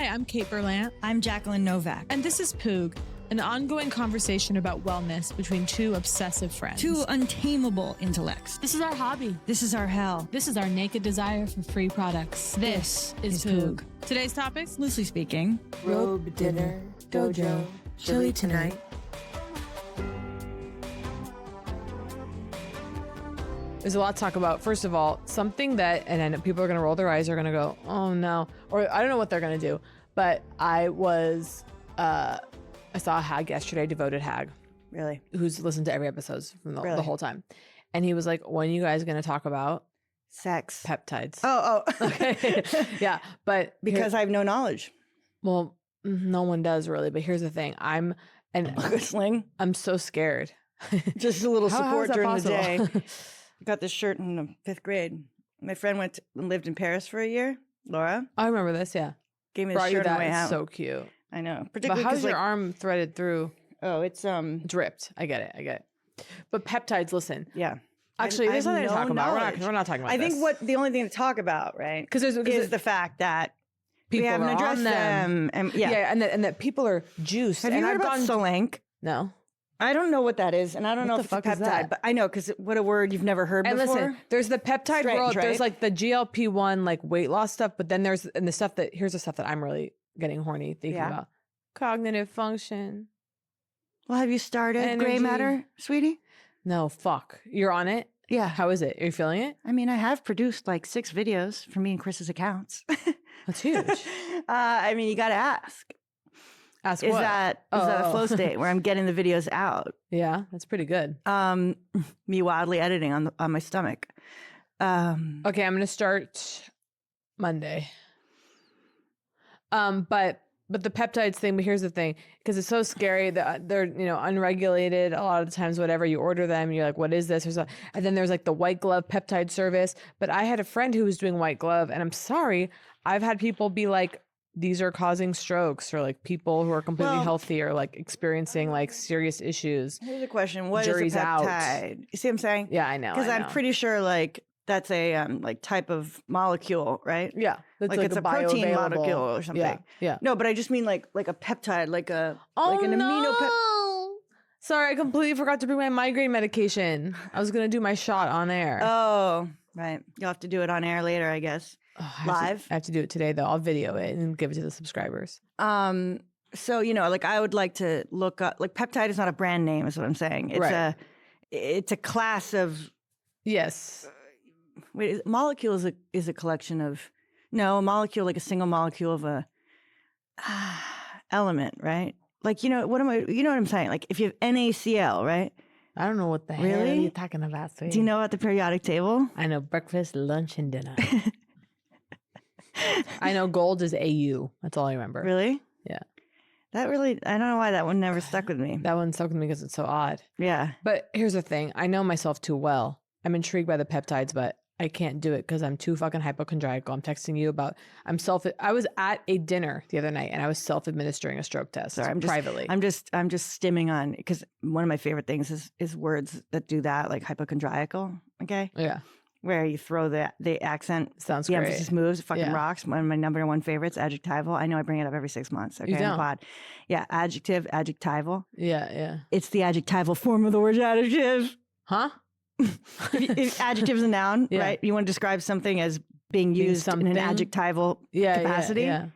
Hi, I'm Kate Berlant. I'm Jacqueline Novak. And this is Poog, an ongoing conversation about wellness between two obsessive friends. Two untamable intellects. This is our hobby. This is our hell. This is our naked desire for free products. This is Poog. Today's topics? Loosely speaking. Robe, dinner, dojo, chili tonight. There's a lot to talk about. First of all, something that, and I know people are going to roll their eyes, are going to go, oh no. Or I don't know what they're going to do. But I saw a hag yesterday, devoted hag. Really? Who's listened to every episode from the whole time. And he was like, when are you guys going to talk about Sex. peptides? Oh. Okay. Yeah. But because I have no knowledge. Well, no one does really. But here's the thing. I'm so scared. Just a little support how during possible? the day. Got this shirt in the 5th grade. My friend went and lived in Paris for a year. Laura. I remember this, yeah. Gave me the shirt on the way out. It's so cute. I know. But Particularly how's your arm threaded through? Oh, it's dripped. I get it. But peptides, listen. Yeah. Actually, there's nothing to talk about. We're not talking about this. I think the only thing to talk about, right? Because is the fact that people we haven't addressed them. And and that people are juiced. Have you heard about Solank? No. I don't know what that is, and I don't know if it's a peptide, but I know because what a word you've never heard before. And listen, there's the peptide world. Right? There's like the GLP-1 like weight loss stuff, but then here's the stuff that I'm really getting horny thinking about. Cognitive function. Well, have you started gray matter, sweetie? No, fuck. You're on it? Yeah. How is it? Are you feeling it? I mean, I have produced like 6 videos for me and Chris's accounts. That's huge. I mean, you got to ask. Ask is what? that a flow state where I'm getting the videos out? Yeah, that's pretty good. Me wildly editing on my stomach. Okay, I'm gonna start Monday. But the peptides thing. But here's the thing, because it's so scary that they're unregulated. A lot of the times, whatever you order them, you're like, what is this? And then there's like the white glove peptide service. But I had a friend who was doing white glove, and I'm sorry, I've had people be like, these are causing strokes, or like people who are completely healthy or like experiencing like serious issues. Here's a question: what Jury's is a peptide? out. You see what I'm saying? Yeah, I know. Because I'm pretty sure like that's a like type of molecule, right? Yeah, like it's a protein molecule or something. Yeah. No, but I just mean like a peptide, like an amino peptide. Sorry, I completely forgot to bring my migraine medication. I was gonna do my shot on air. Oh, right. You'll have to do it on air later, I guess. Live. I have to do it today though. I'll video it and give it to the subscribers. So like I would like to look up, like peptide is not a brand name, is what I'm saying. It's a class of. Yes. Wait, molecule is a collection of. No, a molecule, like a single molecule of a element, right? Like you know what I'm saying? Like if you have NaCl, right? I don't know what the hell are you talking about. Sweetie. Do you know about the periodic table? I know breakfast, lunch, and dinner. I know gold is AU. That's all I remember. Really? Yeah. That really, I don't know why that one never stuck with me. That one stuck with me because it's so odd. Yeah. But here's the thing. I know myself too well. I'm intrigued by the peptides, but I can't do it because I'm too fucking hypochondriacal. I'm texting you about, I was at a dinner the other night and I was self-administering a stroke test. Sorry, privately. I'm just stimming on, because one of my favorite things is words that do that, like hypochondriacal. Okay. Yeah. Where you throw the accent, sounds the great. emphasis moves, it fucking rocks. One of my number one favorites, adjectival. I know I bring it up every 6 months. Okay, you don't. on the pod. Yeah, adjective, adjectival. Yeah. It's the adjectival form of the word adjective. Huh? If adjective is a noun, right? You want to describe something as being used in an adjectival capacity. Yeah.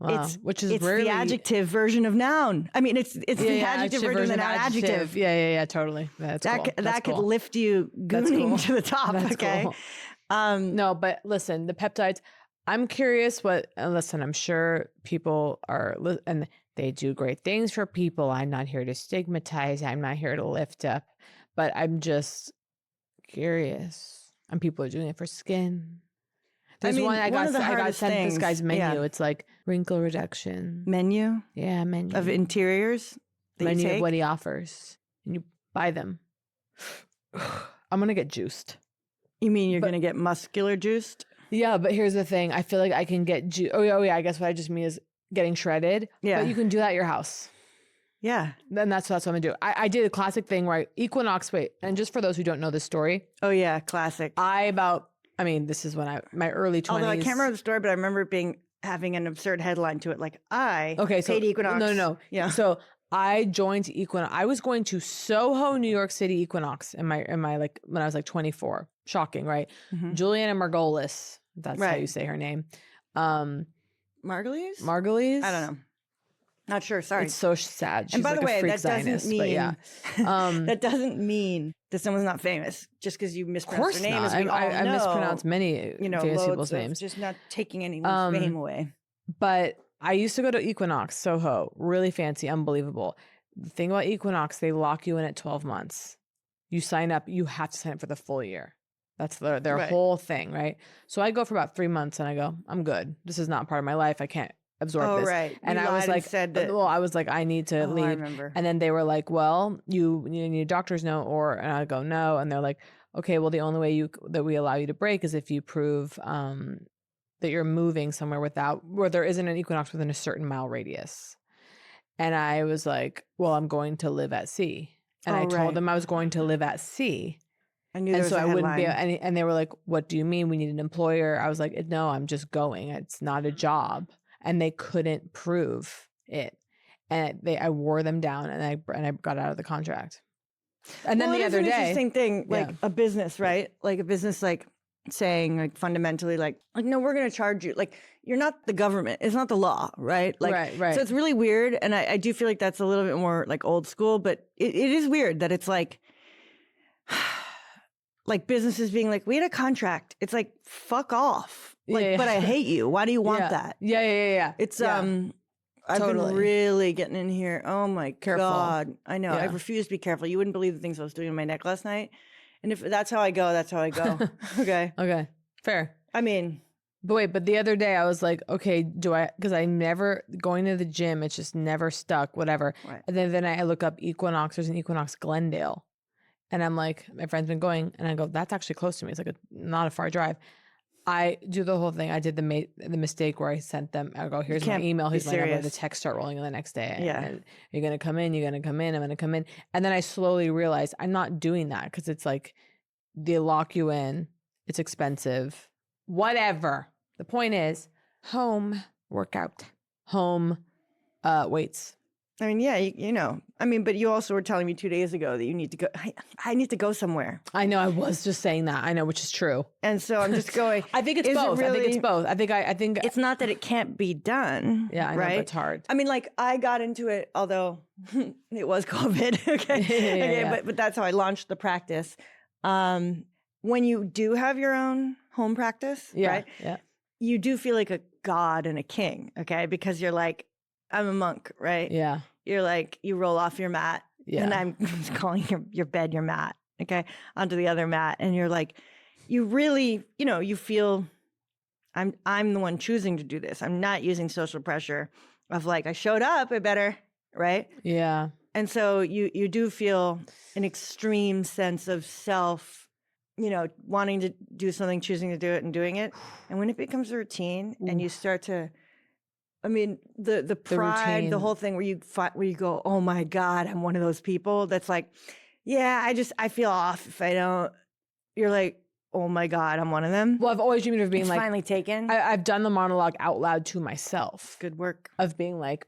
Wow. It's rarely... the adjective version of noun. I mean, it's the adjective version of the noun adjective. Yeah, totally. That's cool. That could lift you gooning to the top. That's okay. Cool. No, but listen, the peptides. I'm curious what. Listen, I'm sure people are, and they do great things for people. I'm not here to stigmatize. I'm not here to lift up, but I'm just curious. And people are doing it for skin. There's one I got sent this guy's menu. Yeah. It's like wrinkle reduction. Menu? Yeah, menu. Of interiors? Menu of what he offers. And you buy them. I'm going to get juiced. You mean you're going to get muscular juiced? Yeah, but here's the thing. I feel like I can get Oh, yeah. I guess what I just mean is getting shredded. Yeah. But you can do that at your house. Yeah. Then that's what I'm going to do. I did a classic thing where Equinox, and just for those who don't know this story. Oh, yeah. Classic. This is when my early 20s. Although I can't remember the story, but I remember it being having an absurd headline to it, like I Okay, so paid Equinox. no. Yeah. So I joined Equinox. I was going to Soho, New York City Equinox in my like when I was like 24. Shocking, right? Mhm. Juliana Margolis. That's how Right. you say her name. Margulies? Margolis. I don't know. Not sure. Sorry. It's so sad. She's And by like the way, a freak that doesn't Zionist, mean but yeah. that doesn't mean that someone's not famous just because you Of mispronounce course their name. not. As we all I know, mispronounce many famous loads people's of- names. Just not taking anyone's fame away. But I used to go to Equinox, Soho, really fancy, unbelievable. The thing about Equinox, they lock you in at 12 months. You sign up, you have to sign up for the full year. That's their Right. whole thing, right? So I go for about 3 months and I go, I'm good. This is not part of my life. I can't absorb Oh, this. right. And You I was lied like, said that. well, I was like, I need to I leave. remember. And then they were like, well, you need a doctor's note, and I go, no. And they're like, okay, well, the only way that we allow you to break is if you prove that you're moving somewhere where there isn't an Equinox within a certain mile radius. And I was like, well, I'm going to live at sea. And I told them I was going to live at sea. I knew there And was so a I wouldn't be, headline. and they were like, what do you mean we need an employer? I was like, no, I'm just going. It's not a job. And they couldn't prove it. And I wore them down and I got out of the contract. And then Well, the it is other an day, interesting thing, like Yeah. a business, right? Like a business, like saying, like fundamentally, like no, we're going to charge you. Like you're not the government. It's not the law, right? Like, right. So it's really weird, and I do feel like that's a little bit more like old school. But it is weird that it's like businesses being like, we had a contract. It's like fuck off. Like, Yeah. but I hate you. Why do you want yeah. that? Yeah. It's Yeah. I've Totally. been really getting in here. Oh my Careful. God. I know. I Yeah. refuse to be careful. You wouldn't believe the things I was doing in my neck last night. And if that's how I go, that's how I go. Okay. Okay. Fair. I mean, But the other day I was like, okay, because I never going to the gym, it's just never stuck, whatever. Right. And then I look up Equinox, there's an Equinox Glendale. And I'm like, my friend's been going, and I go, that's actually close to me. It's like not a far drive. I do the whole thing. I did the mistake where I sent them, I go, here's my can't email, be here's my number. The serious. texts start rolling in the next day. Yeah. And you're going to come in, you're going to come in, I'm going to come in. And then I slowly realized I'm not doing that because it's like they lock you in. It's expensive. Whatever. The point is home workout, home weights. I mean, yeah, you know. I mean, but you also were telling me 2 days ago that you need to go. I need to go somewhere. I know. I was just saying that. I know, which is true. And so I'm just going. I think it's is it both. I think it's really- both. I think It's not that it can't be done. yeah, I know, right? but it's hard. I mean, like I got into it, although it was COVID. Okay, Yeah. But that's how I launched the practice. When you do have your own home practice, Yeah, right? yeah. You do feel like a god and a king, okay? Because you're like, I'm a monk, right? Yeah. You're like, you roll off your mat, Yeah. and I'm calling your bed your mat, okay, onto the other mat, and you're like, you really, you feel, I'm the one choosing to do this. I'm not using social pressure of like, I showed up, I better, right? Yeah. And so you do feel an extreme sense of self, wanting to do something, choosing to do it, and doing it. And when it becomes a routine, and you start to, I mean, the pride, routine. the whole thing where you go, oh my God, I'm one of those people that's like, yeah, I feel off if I don't. You're like, oh my God, I'm one of them. Well, I've always dreamed of being It's like, finally taken. I've done the monologue out loud to myself Good work. of being like,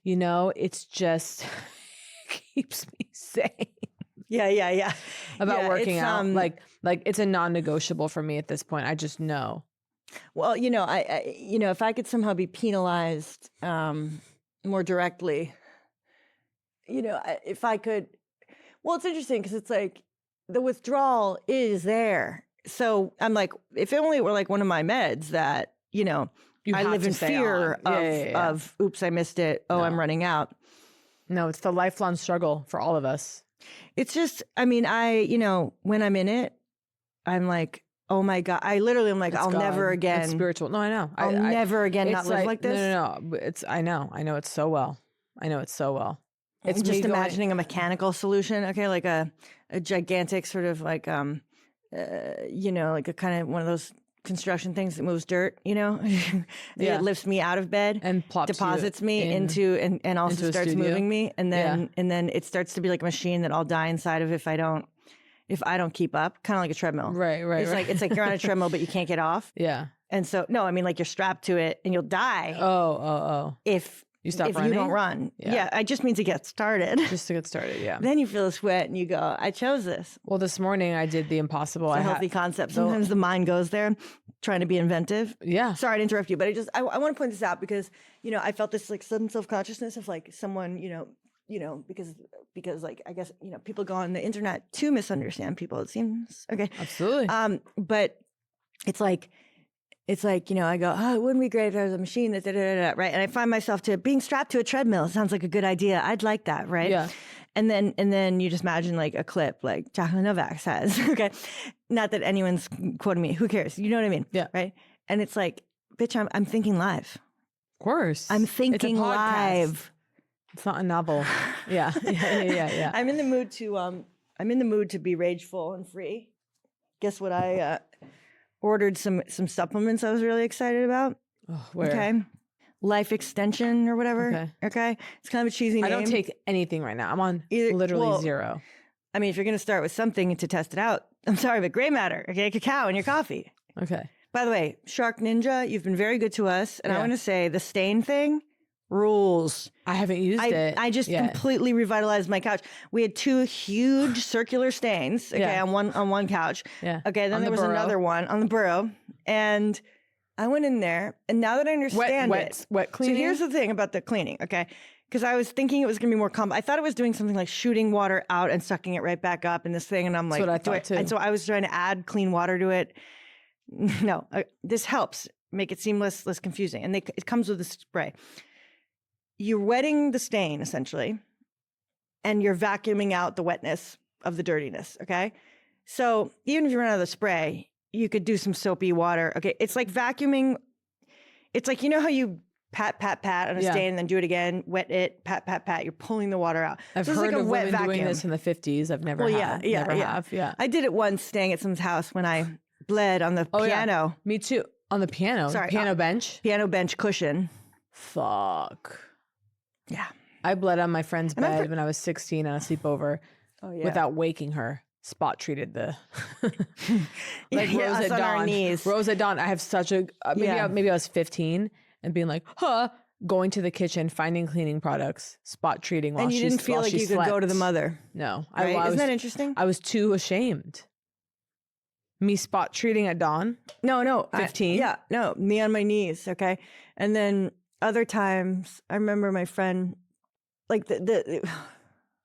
it's just keeps me sane Yeah. about Yeah, working it's, out. Like it's a non-negotiable for me at this point. I just know. Well, I if I could somehow be penalized more directly, if I could. Well, it's interesting because it's like the withdrawal is there. So I'm like, if it only were like one of my meds that, You I have live to in stay fear on. Yeah. of, oops, I missed it. Oh, I'm No. running out. No, it's the lifelong struggle for all of us. It's just, I mean, when I'm in it, I'm like, oh my God. I literally am like, It's I'll God. never again. It's spiritual. No, I know. I'll never again not it's live like this. No. I know it so well. I know it so well. It's I'm just me going- imagining a mechanical solution, okay, like a gigantic sort of like like a kind of one of those construction things that moves dirt, Yeah. It lifts me out of bed, and plops you deposits me in- into and also into a starts studio. moving me, and then it starts to be like a machine that I'll die inside of if I don't keep up, kind of like a treadmill. Right. It's like you're on a treadmill but you can't get off. Yeah. And so, no, I mean, like you're strapped to it and you'll die if You stop if running? you don't run. Yeah. It just means to get started. Just to get started, yeah. Then you feel the sweat and you go, I chose this. Well, this morning I did the impossible. It's a healthy concept. Sometimes the mind goes there trying to be inventive. Yeah. Sorry to interrupt you, but I want to point this out because, you know, I felt this like sudden self-consciousness of like someone, you know, because like, I guess, you know, people go on the internet to misunderstand people, it seems. Okay. Absolutely. But it's like, you know, I go, oh, it wouldn't be great if there was a machine that right? And I find myself to being strapped to a treadmill. It sounds like a good idea. I'd like that, right? Yeah. And then you just imagine like a clip like Jacqueline Novak says, okay? Not that anyone's quoting me. Who cares? You know what I mean? Yeah. Right? And it's like, bitch, I'm thinking live. Of course. I'm It's a thinking podcast. live. It's not a novel. Yeah. Yeah. I'm in the mood to be rageful and free. Guess what I ordered some supplements I was really excited about. Oh, where? Okay. Life extension or whatever. Okay. It's kind of a cheesy name. I don't take anything right now. I'm on literally zero. I mean, if you're going to start with something to test it out, I'm sorry, but gray matter, okay? Cacao in your coffee. Okay. By the way, Shark Ninja, you've been very good to us. And I want to say the stain thing rules. I haven't used it. I just completely revitalized my couch. We had 2 huge circular stains, okay, on one couch. Yeah. Okay, then there was another one on the burrow. And I went in there, and now that I understand wet cleaning. So here's the thing about the cleaning, okay? Because I was thinking it was going to be more I thought it was doing something like shooting water out and sucking it right back up in this thing. And I'm like, that's what I thought too. And so I was trying to add clean water to it. No, this helps make it seem less confusing. And it comes with a spray. You're wetting the stain essentially, and you're vacuuming out the wetness of the dirtiness. Okay. So even if you run out of the spray, you could do some soapy water. Okay. It's like vacuuming. It's like, you know how you pat on a stain and then do it again, wet it, pat. You're pulling the water out. I've heard of women doing this in the 50s. I've never have. Yeah. I did it once staying at someone's house when I bled on the piano. Yeah. Me too. On the piano. Sorry. Piano bench. Piano bench cushion. Fuck. Yeah. I bled on my friend's bed when I was 16 on a sleepoper without waking her. Spot treated the like Rose at on dawn. Our knees. Rose at dawn. I have such a maybe I was 15 and being like, going to the kitchen, finding cleaning products, spot treating while and you didn't feel like you could go to the mother. No, right? Isn't that interesting? I was too ashamed. Me spot treating at dawn. No, 15. No, me on my knees. Okay, and then other times I remember my friend, like the.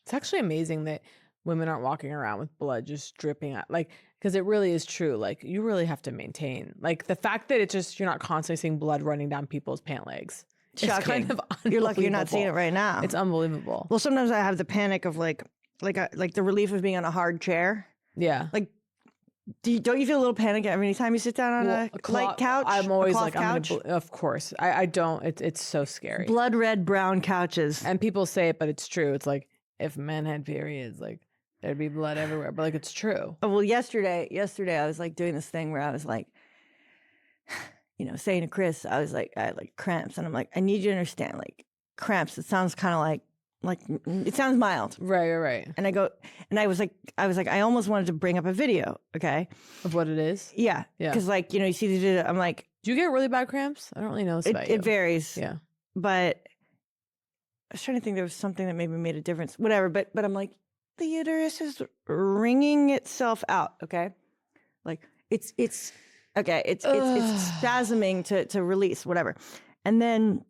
It's actually amazing that women aren't walking around with blood just dripping out, like, because it really is true. Like, you really have to maintain, like, the fact that it's just you're not constantly seeing blood running down people's pant legs. Shocking. It's kind of you're lucky you're not seeing it right now. It's unbelievable. Well, sometimes I have the panic of like the relief of being on a hard chair. Yeah. Like, don't you feel a little panic every time you sit down on a light couch? I'm always like, couch? of course. I don't. It's so scary. Blood red brown couches. And people say it, but it's true. It's like if men had periods, like there'd be blood everywhere. But like it's true. Oh, well, yesterday I was like doing this thing where I was like, you know, saying to Chris, I was like, I had like cramps, and I'm like, I need you to understand, like cramps. It sounds kind of like it sounds mild. Right. And I was like, I almost wanted to bring up a video, okay? Of what it is? Yeah. Because like, you know, you see the, I'm like. Do you get really bad cramps? I don't really know this about you. It varies. Yeah. But I was trying to think there was something that maybe made a difference. Whatever. But I'm like, the uterus is wringing itself out, okay? Like it's okay, it's spasming to release, whatever. And then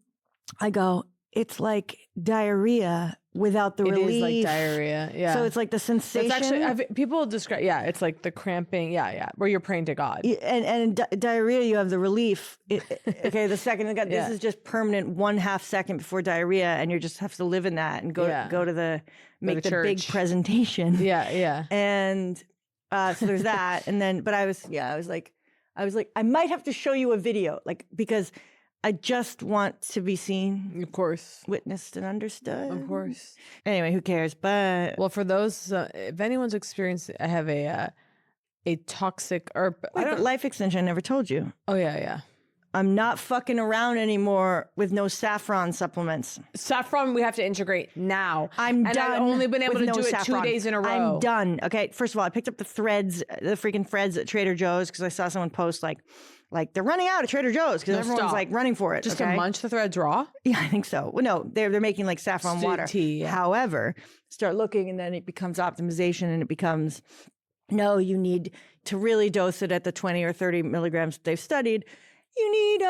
I go, it's like diarrhea without the relief. It is like diarrhea, yeah. So it's like the sensation. It's actually, people describe, it's like the cramping, where you're praying to God. And diarrhea, you have the relief. Okay, the second, this is just permanent 1/2 second before diarrhea, and you just have to live in that and go to make the church. big presentation. Yeah. And so there's that. And then, but I was like, I might have to show you a video, like, because I just want to be seen, of course, witnessed, and understood. Of course. Anyway, who cares? But well, for those, if anyone's experienced, I have a toxic or life extension. I never told you. Oh yeah. I'm not fucking around anymore with no saffron supplements. Saffron, we have to integrate now. I'm done. I've only been able to do it 2 days in a row. I'm done. Okay. First of all, I picked up the freaking threads at Trader Joe's because I saw someone post like Like they're running out of Trader Joe's because No, everyone's stop. like running for it. Just okay? to munch the thread raw? Yeah, I think so. Well, no, they're making like saffron water. Tea, yeah. However, start looking and then it becomes optimization and it becomes, no, you need to really dose it at the 20 or 30 milligrams they've studied. You need,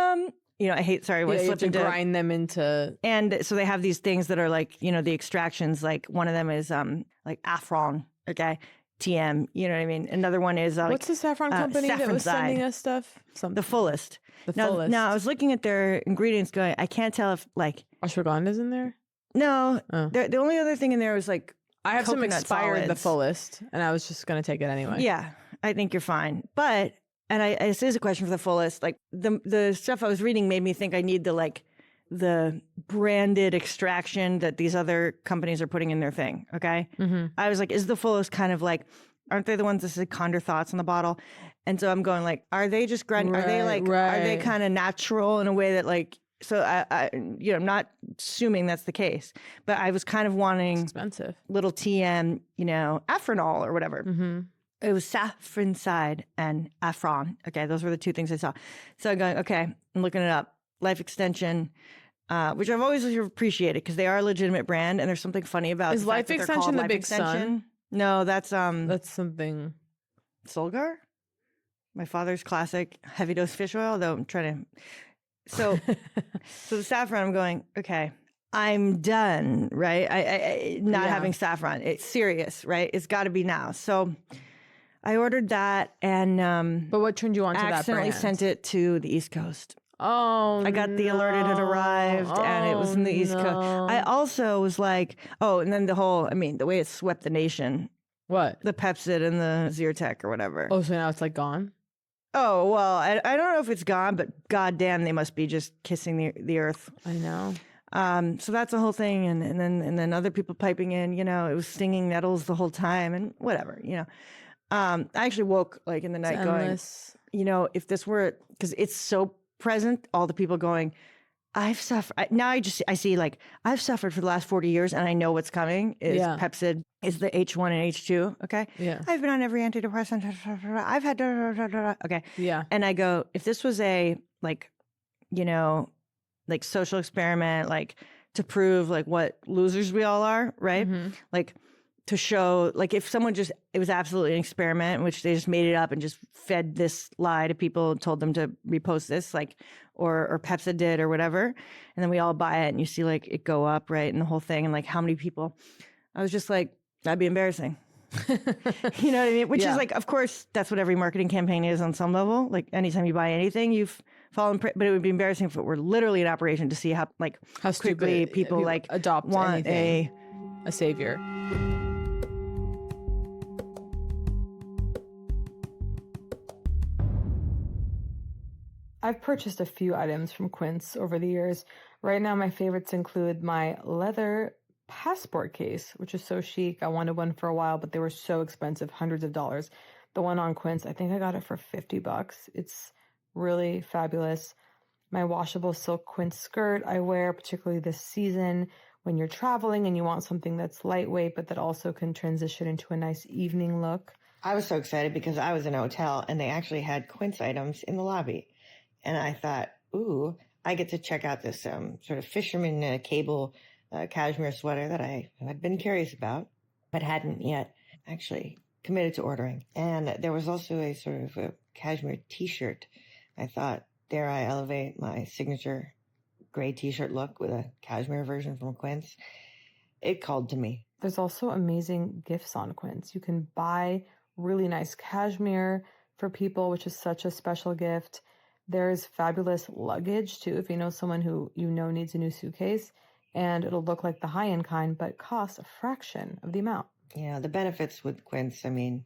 I hate, sorry, what I You have slipped to into. grind them into. And so they have these things that are like, the extractions, like one of them is like Afron, okay? TM, you know what I mean? Another one is like, What's the saffron company that was Saffron sending Side. us stuff? The Fullest. The Now, Fullest. now I was looking at their ingredients going, I can't tell if like, Ashwagandha's in there? no, Oh. the only other thing in there was like, I have some coconut expired The solids. Fullest, and I was just going to take it anyway. yeah, I think you're fine. But, and this is a question for The Fullest, like the stuff I was reading made me think I need the branded extraction that these other companies are putting in their thing. Okay. Mm-hmm. I was like, is The Fullest kind of like, aren't they the ones that say Condor Thoughts on the bottle? And so I'm going like, are they just grind? Are they like, are they Right. kind of natural in a way that like, so I'm not assuming that's the case, but I was kind of wanting Expensive. little TM, Afrinol or whatever. Mm-hmm. It was Saffron Side and Afron. Okay, those were the two things I saw. So I'm going, okay, I'm looking it up. Life Extension, which I've always appreciated because they are a legitimate brand, and there's something funny about Is the fact Life that they're Extension called the Life Big Extension. No, that's That's something. Solgar, my father's classic heavy dose fish oil. Though I'm trying to, so the saffron. I'm going, okay, I'm done. Right, I not Yeah. having saffron. It's serious, right? It's got to be now. So I ordered that, and But what turned you on to that accidentally brand? sent it to the East Coast. Oh, I got the alert it had arrived and it was in the East Coast. I also was like, and then the way it swept the nation, What? the Pepsid and the Zyrtec or whatever. Oh, so now it's like gone? Oh, well, I don't know if it's gone, but goddamn, they must be just kissing the earth. I know. So that's the whole thing. And then other people piping in, it was stinging nettles the whole time and whatever, I actually woke like in the night Endless. going, if this were, because it's so present, all the people going, I've suffered. Now I see like I've suffered for the last 40 years and I know what's coming is Yeah. Pepsid is the H1 and H2. Okay. Yeah. I've been on every antidepressant. I've had, okay. Yeah. And I go, if this was a like social experiment, like to prove like what losers we all are, right? Mhm. Like to show, like if someone it was absolutely an experiment in which they just made it up and just fed this lie to people and told them to repost this, like, or Pepsi did or whatever. And then we all buy it and you see like it go up, right? And the whole thing and like how many people, I was just like, that'd be embarrassing. You know what I mean? Which Yeah. is like, of course, that's what every marketing campaign is on some level. Like anytime you buy anything, you've fallen, but it would be embarrassing if it were literally an operation to see how How quickly stupid people like adopt want anything. A savior. I've purchased a few items from Quince over the years. Right now, my favorites include my leather passport case, which is so chic. I wanted one for a while, but they were so expensive, hundreds of dollars. The one on Quince, I think I got it for $50. It's really fabulous. My washable silk Quince skirt I wear, particularly this season when you're traveling and you want something that's lightweight, but that also can transition into a nice evening look. I was so excited because I was in a hotel and they actually had Quince items in the lobby. And I thought, ooh, I get to check out this sort of fisherman cable cashmere sweater that I had been curious about, but hadn't yet actually committed to ordering. And there was also a sort of a cashmere t-shirt. I thought, dare I elevate my signature gray t-shirt look with a cashmere version from Quince? It called to me. There's also amazing gifts on Quince. You can buy really nice cashmere for people, which is such a special gift. There's fabulous luggage too, if you know someone who needs a new suitcase, and it'll look like the high-end kind, but cost a fraction of the amount. Yeah, the benefits with Quince, I mean,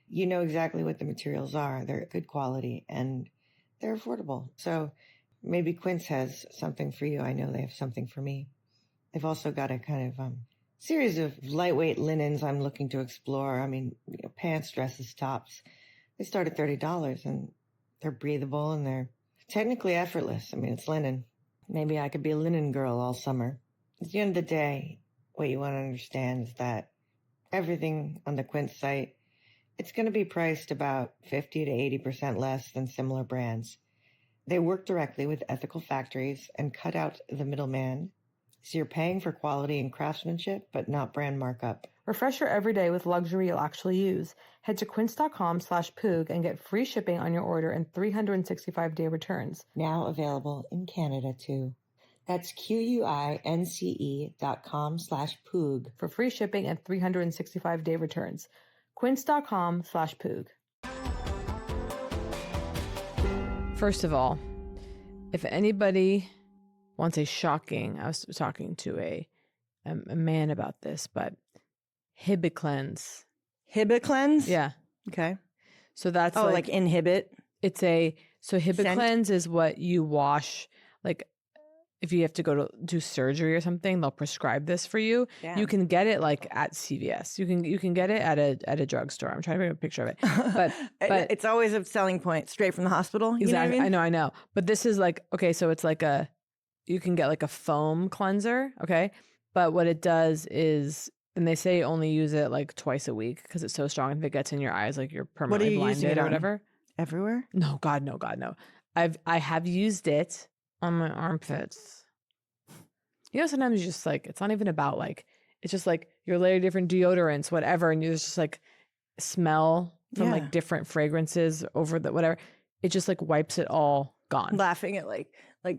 you know exactly what the materials are. They're good quality and they're affordable. So maybe Quince has something for you. I know they have something for me. They've also got a kind of series of lightweight linens I'm looking to explore. I mean, pants, dresses, tops. They start at $30 and they're breathable and they're technically effortless. I mean, it's linen. Maybe I could be a linen girl all summer. At the end of the day, what you want to understand is that everything on the Quince site, it's going to be priced about 50 to 80% less than similar brands. They work directly with ethical factories and cut out the middleman. So you're paying for quality and craftsmanship, but not brand markup. Refresh your everyday with luxury you'll actually use. Head to quince.com/Poog and get free shipping on your order and 365-day returns. Now available in Canada too. That's QUINCE.com/Poog. For free shipping and 365-day returns. Quince.com/Poog. First of all, if anybody wants a shocking, I was talking to a man about this, but Hibiclens. Hibiclens? Yeah. Okay. So that's like inhibit. It's so Hibiclens is what you wash, like if you have to go to do surgery or something, they'll prescribe this for you. Damn. You can get it like at CVS. You can get it at a drugstore. I'm trying to bring a picture of it. But it's always a selling point straight from the hospital. You exactly. know what I know. But this is like, okay, so it's like you can get like a foam cleanser, okay? But what it does is, and they say only use it like twice a week because it's so strong. If it gets in your eyes, like you're permanently blinded or whatever. Everywhere? No, God, no. I have used it on my armpits. You know, sometimes you just like, it's not even about like, it's just like you're layering different deodorants, whatever, and you just like smell from like different fragrances over the whatever. It just like wipes it all gone. Laughing at like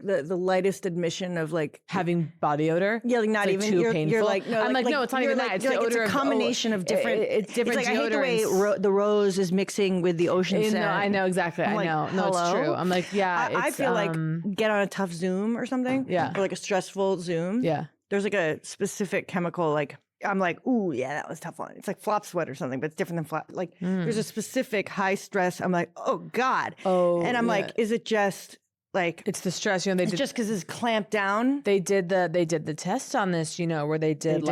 the lightest admission of like having body odor. Yeah, like not it's even too you're painful. like no, I'm like no, it's not even like, that. It's the odor it's a combination of different. It's different. It's like deodorants. I hate the way the rose is mixing with the ocean scent. No, I know exactly. I'm like, I know. No, it's true. I'm like, yeah. I feel like get on a tough Zoom or something. Yeah. Or like a stressful Zoom. Yeah. There's like a specific chemical like. I'm like, ooh, yeah, that was a tough one. It's like flop sweat or something, but it's different than flop. Like, there's a specific high stress. I'm like, oh God. Oh, and I'm like, is it just like it's the stress? You know, it's just because it's clamped down. They did the test on this. You know, where they did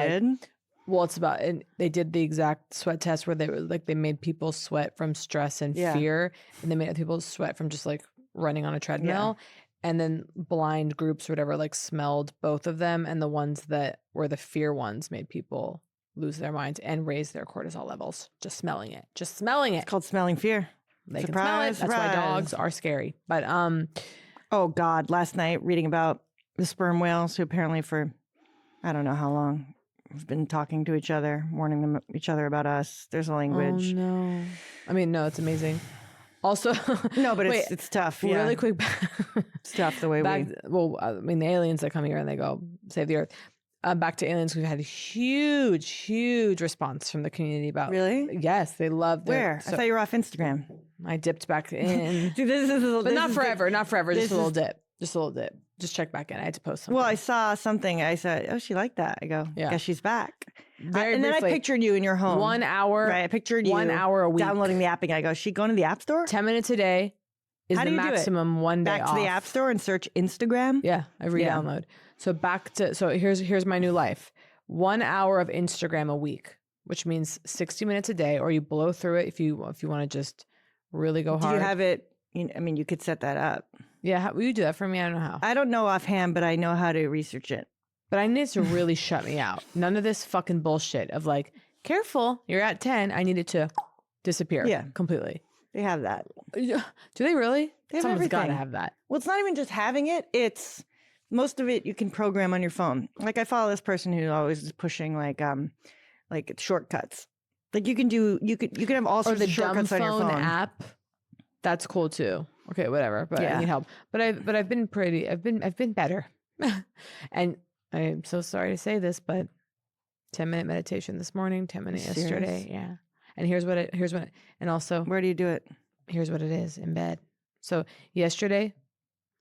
well, it's about, and they did the exact sweat test where they were like they made people sweat from stress and fear, and they made other people sweat from just like running on a treadmill. And then blind groups or whatever like smelled both of them, and the ones that were the fear ones made people lose their minds and raise their cortisol levels just smelling it. It's called smelling fear. They can smell it. That's why dogs are scary. But oh God, last night reading about the sperm whales who apparently for I don't know how long have been talking to each other, warning each other about us. There's a language. Oh no. I mean, no, it's amazing. Also, no, but it's tough. Yeah. Really quick, it's tough the way well, I mean, the aliens that come here and they go save the earth. Back to aliens, we've had a huge response from the community about. Really? Yes, they love. Where? I thought you were off Instagram. I dipped back in. See, but not forever. Not forever. Just a little dip. Just check back in. I had to post something. Well, I saw something. I said, "Oh, she liked that." I go, "Yeah, guess she's back." And then I pictured you in your home. 1 hour. Right. I pictured you 1 hour a week downloading the app. And I go, "Is she going to the app store?" 10 minutes a day is the maximum. 1 day back to the app store and search Instagram. Yeah, I re-download. So here's my new life. 1 hour of Instagram a week, which means 60 minutes a day, or you blow through it if you want to just really go hard. Do you have it? I mean, you could set that up. Yeah, will you do that for me? I don't know how. I don't know offhand, but I know how to research it. But I need it to really shut me out. None of this fucking bullshit of like, careful, you're at 10. I need it to disappear. Yeah, completely. They have that. Do they really? They have Someone's got to everything. have that. Well, it's not even just having it. It's most of it you can program on your phone. Like I follow this person who always is pushing like shortcuts. Like you can have all sorts of shortcuts on your phone. App. That's cool too. Okay, whatever. But I need help. But I've been better. And I'm so sorry to say this, but 10-minute meditation this morning, 10 minutes yesterday. Yeah. And here's what and also where do you do it? Here's what it is in bed. So yesterday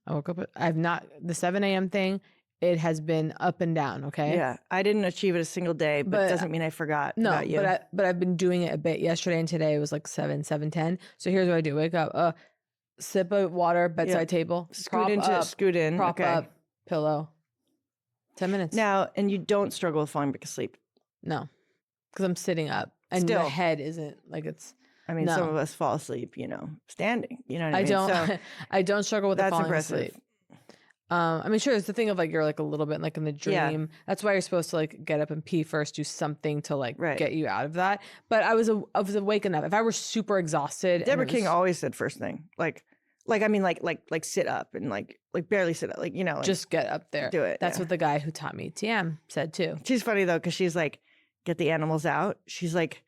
I woke up, I've not, the 7 a.m. thing, it has been up and down. Okay. Yeah. I didn't achieve it a single day, but it doesn't mean I forgot about you. But I've been doing it a bit yesterday and today. It was like 7:10. So here's what I do. Wake up, sip of water, bedside table, scoot in, prop up, pillow. 10 minutes. Now, and you don't struggle with falling back asleep? No, because I'm sitting up and the head isn't like it's. I mean, some of us fall asleep, standing. You know what I mean? Don't. I don't struggle with falling impressive. asleep. I mean, sure, it's the thing of like you're like a little bit like in the dream. Yeah. That's why you're supposed to like get up and pee first, do something to like get you out of that. But I was awake enough. If I were super exhausted, Deborah King always said first thing. Like Like, I mean, like sit up and like barely sit up, like, you know, like, Just get up there. do it. That's yeah. what the guy who taught me TM said too. She's funny though, because she's like, get the animals out. She's like,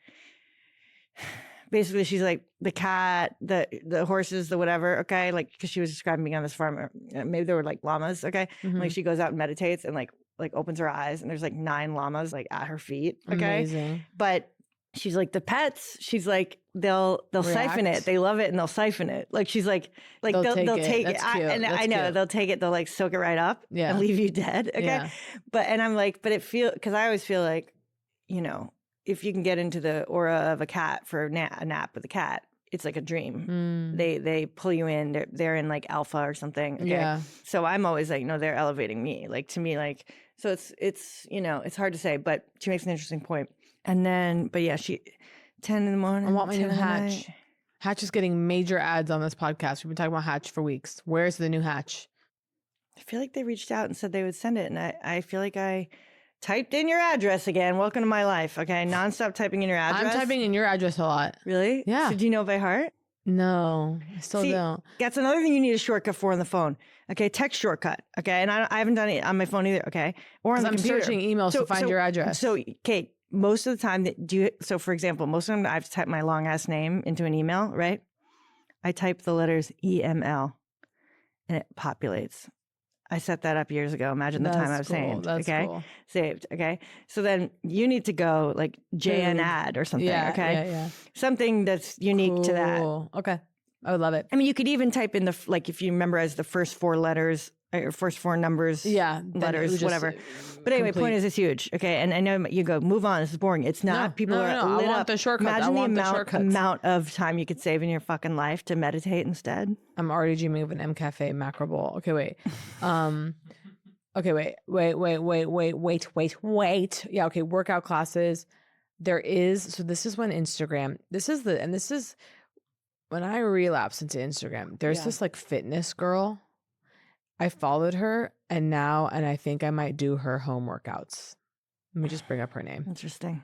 basically, she's like the cat, the horses, the whatever. Okay, like because she was describing being on this farm. Maybe there were like llamas. Okay, Mhm. like she goes out and meditates and like opens her eyes and there's like 9 llamas like at her feet. Okay, Amazing. but she's like the pets. She's like they'll siphon React. it. They love it and they'll siphon it. Like she's like They'll they'll take take it. it. That's cute. That's I know cute. they'll take it. They'll like soak it right up Yeah. and leave you dead. Okay, Yeah. but and I'm like, but it because I always feel like, you know, if you can get into the aura of a cat for a nap with a cat, it's like a dream. Mm. They pull you in. They're in like alpha or something. Okay? Yeah. So I'm always like, no, they're elevating me. Like to me, like so it's you know it's hard to say, but she makes an interesting point. And then, but yeah, 10 in the morning. I want my 10 new in the Hatch. night. Hatch is getting major ads on this podcast. We've been talking about Hatch for weeks. Where's the new Hatch? I feel like they reached out and said they would send it, and I feel like I typed in your address again. Welcome to my life. Okay, nonstop typing in your address. I'm typing in your address a lot. Really? Yeah. So do you know it by heart? No, I still See, don't. That's another thing you need a shortcut for on the phone. Okay, text shortcut. Okay, and I haven't done it on my phone either. Okay, or on the I'm computer. searching emails to find your address. So, Kate, most of the time so for example, most of the time I have to type my long ass name into an email, right? I type the letters EML, and it populates. I set that up years ago. Imagine the time I was saved. That's okay, cool. saved. Okay, so then you need to go like JN Poog. ad or something. Yeah, okay, yeah. something that's unique to that. Cool. Okay, I would love it. I mean, you could even type in like if you memorize the first 4 letters or first 4 numbers, Yeah, then it letters, would just, whatever. But anyway, point is, it's huge. Okay, and I know you go move on. This is boring. It's not. No, People are I lit want up. the shortcuts. I Imagine want the the shortcuts. amount of time you could save in your fucking life to meditate instead. I'm already dreaming of an MCafe macro bowl. Okay, wait. Okay, wait. Yeah, okay, workout classes. There is, so this is when Instagram, this is when I relapsed into Instagram. There's this like fitness girl. I followed her and I think I might do her home workouts. Let me just bring up her name. Interesting.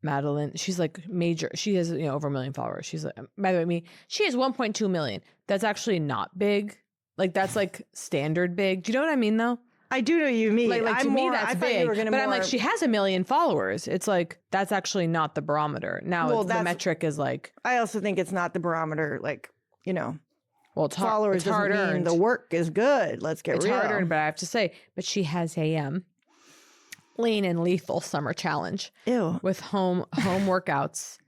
Madeline. She's like major. She has, over 1 million followers. She's like, by the way, she has 1.2 million. That's actually not big. Like that's like standard big. Do you know what I mean though? I do know what you mean. Like to me, that's I thought big. you were gonna But I'm more- like, she has 1 million followers. It's like, that's actually not the barometer. Now Well, the that's- metric is like, I also think it's not the barometer. Like well, it's hard, followers it's doesn't hard mean earned. the work is good. Let's get It's real. hard earned, but I have to say, but she has a lean and lethal summer challenge Ew. with home workouts.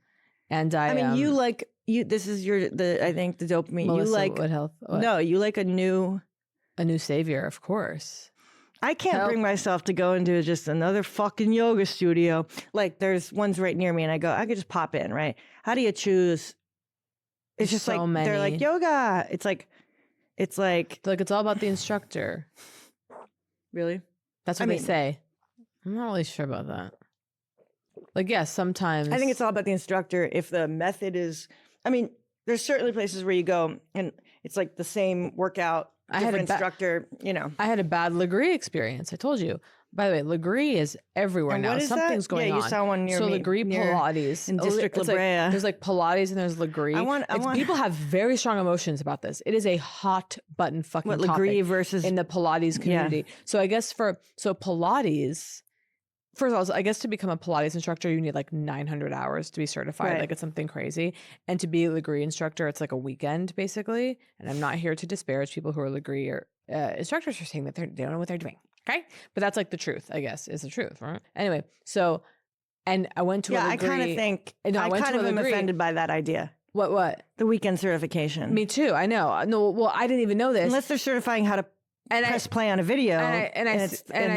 And I mean, you like This is I think the dopamine. Melissa, you like what health? What? no. You like a new savior, of course. I can't Help. bring myself to go into just another fucking yoga studio. Like there's ones right near me and I could just pop in, right? How do you choose? It's There's just so like, they're like many. yoga. It's like, It's all about the instructor. really? That's what I they mean- say. I'm not really sure about that. Like, yes, sometimes. I think it's all about the instructor. If the method is, I mean, there's certainly places where you go and it's like the same workout, I had different a instructor, I had a bad Legree experience. I told you. By the way, Legree is everywhere And now. what is Something's that? going Yeah, on. you saw one near so me, Legree near- Pilates in District It's La Brea. Like, there's like Pilates and there's Legree. I want- People have very strong emotions about this. It is a hot button fucking What, topic Legree versus in the Pilates community. So I guess Pilates. First of all, I guess to become a Pilates instructor, you need like 900 hours to be certified. Right. Like it's something crazy. And to be a Legree instructor, it's like a weekend basically. And I'm not here to disparage people who are Legree or instructors are saying that they don't know what they're doing. Okay. But that's like the truth, I guess, is the truth. Right. Anyway, and I went to a I Legree. kind of think, No, I I went kind to of a am Legree. offended by that idea. What? The weekend certification. Me too. I know. No, well, I didn't even know this. Unless they're certifying how to press play on a video and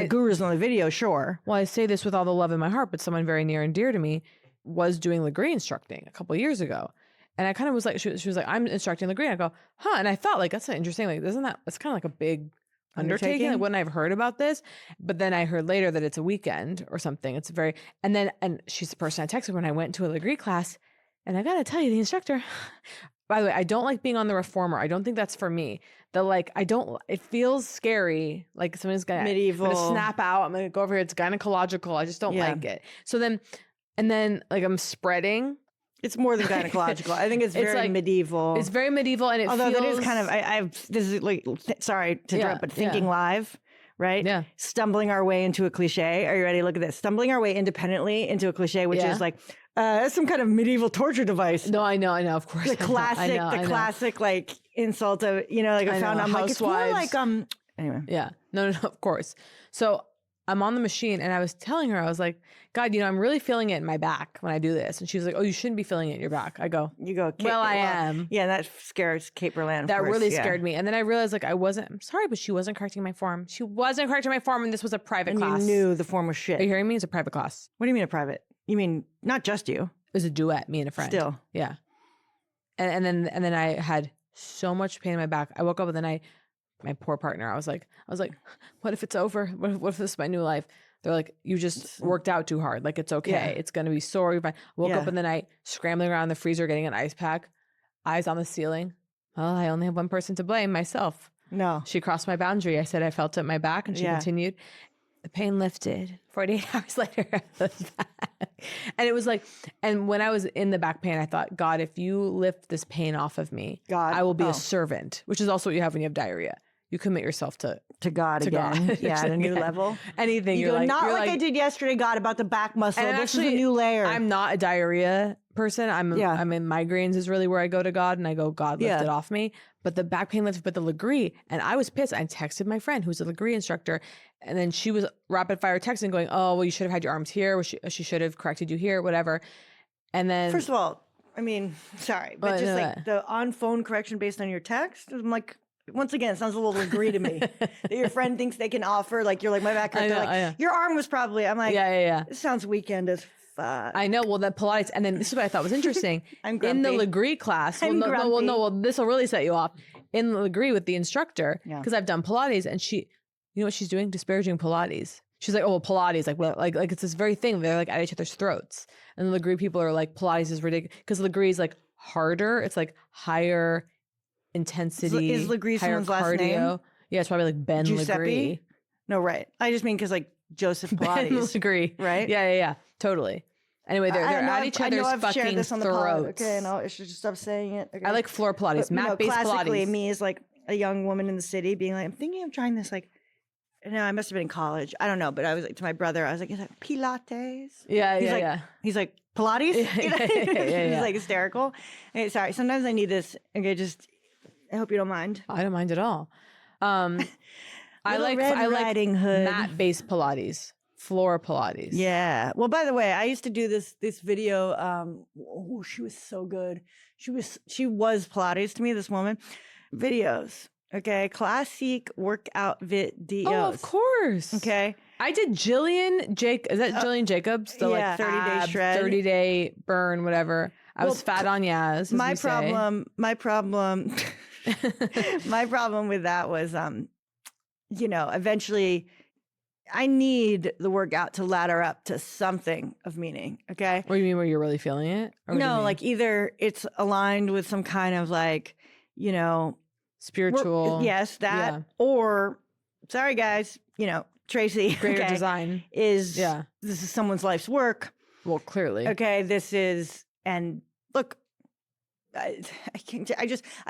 the guru's on the video, sure. Well, I say this with all the love in my heart, but someone very near and dear to me was doing Legree instructing a couple of years ago. And I kind of was like, she was like, I'm instructing Legree. And I go, huh. And I thought like, that's interesting. Like, it's kind of like a big undertaking. Like, wouldn't I have heard about this? But then I heard later that it's a weekend or something. It's and she's the person I texted when I went to a Legree class. And I got to tell you, the instructor, by the way, I don't like being on the reformer. I don't think that's for me. It feels scary. Like somebody's Medieval. I'm gonna snap out. I'm gonna go over here. It's gynecological. I just don't like it. So then, like I'm spreading It's more than gynecological. I think it's very like- medieval. It's very medieval, and it Although feels... that is kind of, this is like, sorry to interrupt, but thinking live, right? Yeah. Stumbling our way into a cliche. Are you ready? Look at this. Stumbling our way independently into a cliche, which is like some kind of medieval torture device. No, I know, of course. The classic, classic like insult of, like I found, I'm like, it's more like, anyway. Yeah. No, of course. So I'm on the machine and I was telling her, I was like, God, I'm really feeling it in my back when I do this. And she was like, oh, you shouldn't be feeling it in your back. I go, well, I am. Yeah, that scares Kate Berlant. That really scared me. And then I realized I'm sorry, but she wasn't correcting my form. She wasn't correcting my form, and this was a private class. You knew the form was shit. Are you hearing me? It's a private class. What do you mean a private? You mean not just you? It was a duet, me and a friend. Still. Yeah. And then I had so much pain in my back. I woke up with the night. My poor partner. I was like, what if it's over? What if this is my new life? They're like, you just worked out too hard. Like, it's okay. Yeah. It's going to be sore. You're fine. Woke up in the night, scrambling around the freezer, getting an ice pack, eyes on the ceiling. Well, I only have one person to blame, myself. No. She crossed my boundary. I said I felt it in my back, and she continued. The pain lifted. 48 hours later, I was back. And it was like, and when I was in the back pain, I thought, God, if you lift this pain off of me, I will be a servant, which is also what you have when you have diarrhea. You commit yourself to God again. God. Yeah, at a new level. Anything. You go, not like I did yesterday, God, about the back muscle. And this actually, is a new layer. I'm not a diarrhea person. I'm in migraines is really where I go to God, and I go, God, lift it off me. But the back pain lifted, but the Legree, and I was pissed. I texted my friend who's a Legree instructor, and then she was rapid fire texting going, oh, well, you should have had your arms here. She should have corrected you here, whatever. And then... First of all, I mean, sorry, but just like the on-phone correction based on your text, I'm like... Once again, it sounds a little agree to me that your friend thinks they can offer, like, you're like, my back hurts. Your arm was probably, I'm like, this sounds weekend as fuck. I know. Well, that Pilates, and then this is what I thought was interesting. I'm grumpy. In the Legree class, this will really set you off. In the Legree with the instructor, because I've done Pilates, and she, you know what she's doing? Disparaging Pilates. She's like, oh, well, Pilates, like it's this very thing. They're like at each other's throats. And the Legree people are like, Pilates is ridiculous. Because Legree is like harder. It's like higher intensity. Is Legree higher someone's cardio. last name? Yeah, it's probably like Ben Giuseppe? Legree. No, right. I just mean because like Joseph Ben Pilates. Legree. Right? Yeah. Totally. Anyway, they're at each other's fucking this on the throats. pod, okay, and I should just stop saying it. Okay. I like floor Pilates, mat-based classically, Pilates. me as like a young woman in the city being like, I'm thinking of trying this, like, no, I must have been in college. I don't know, but I was like, to my brother, I was like, is that Pilates? He's like, Pilates? He's like hysterical. Okay, sorry, sometimes I need this. Okay, I hope you don't mind. I don't mind at all. I like Riding Hood. mat-based Pilates, floor Pilates. Yeah. Well, by the way, I used to do this video. She was so good. She was Pilates to me, this woman. Videos. Okay. Classic workout videos. Oh, of course. Okay. I did Jillian Jillian Jacobs? The 30-day shred. 30-day burn, whatever. I was fat on Yaz. My problem with that was, eventually I need the workout to ladder up to something of meaning. Okay. What do you mean, where you're really feeling it? No, like either it's aligned with some kind of like, spiritual. Yes, that. Or, sorry guys, Tracy. Greater design. This is someone's life's work. Well, clearly. Okay. And look, I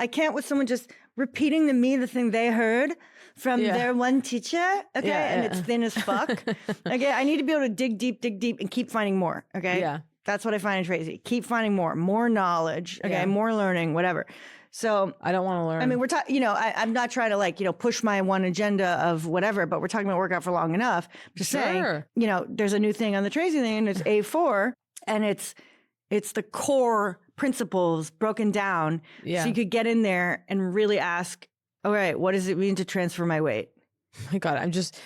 can't with someone just repeating to me the thing they heard from their one teacher. Okay. And it's thin as fuck. Okay. I need to be able to dig deep and keep finding more. Okay. Yeah. That's what I find in Tracy. Keep finding more knowledge. Okay. More learning, whatever. So I don't want to learn. I mean, we're talking, I'm not trying to push my one agenda of whatever, but we're talking about workout for long enough. I'm just saying, there's a new thing on the Tracy thing, and it's A4, and it's the core principles broken down. Yeah. So you could get in there and really ask, all right, what does it mean to transfer my weight? My God, I'm just,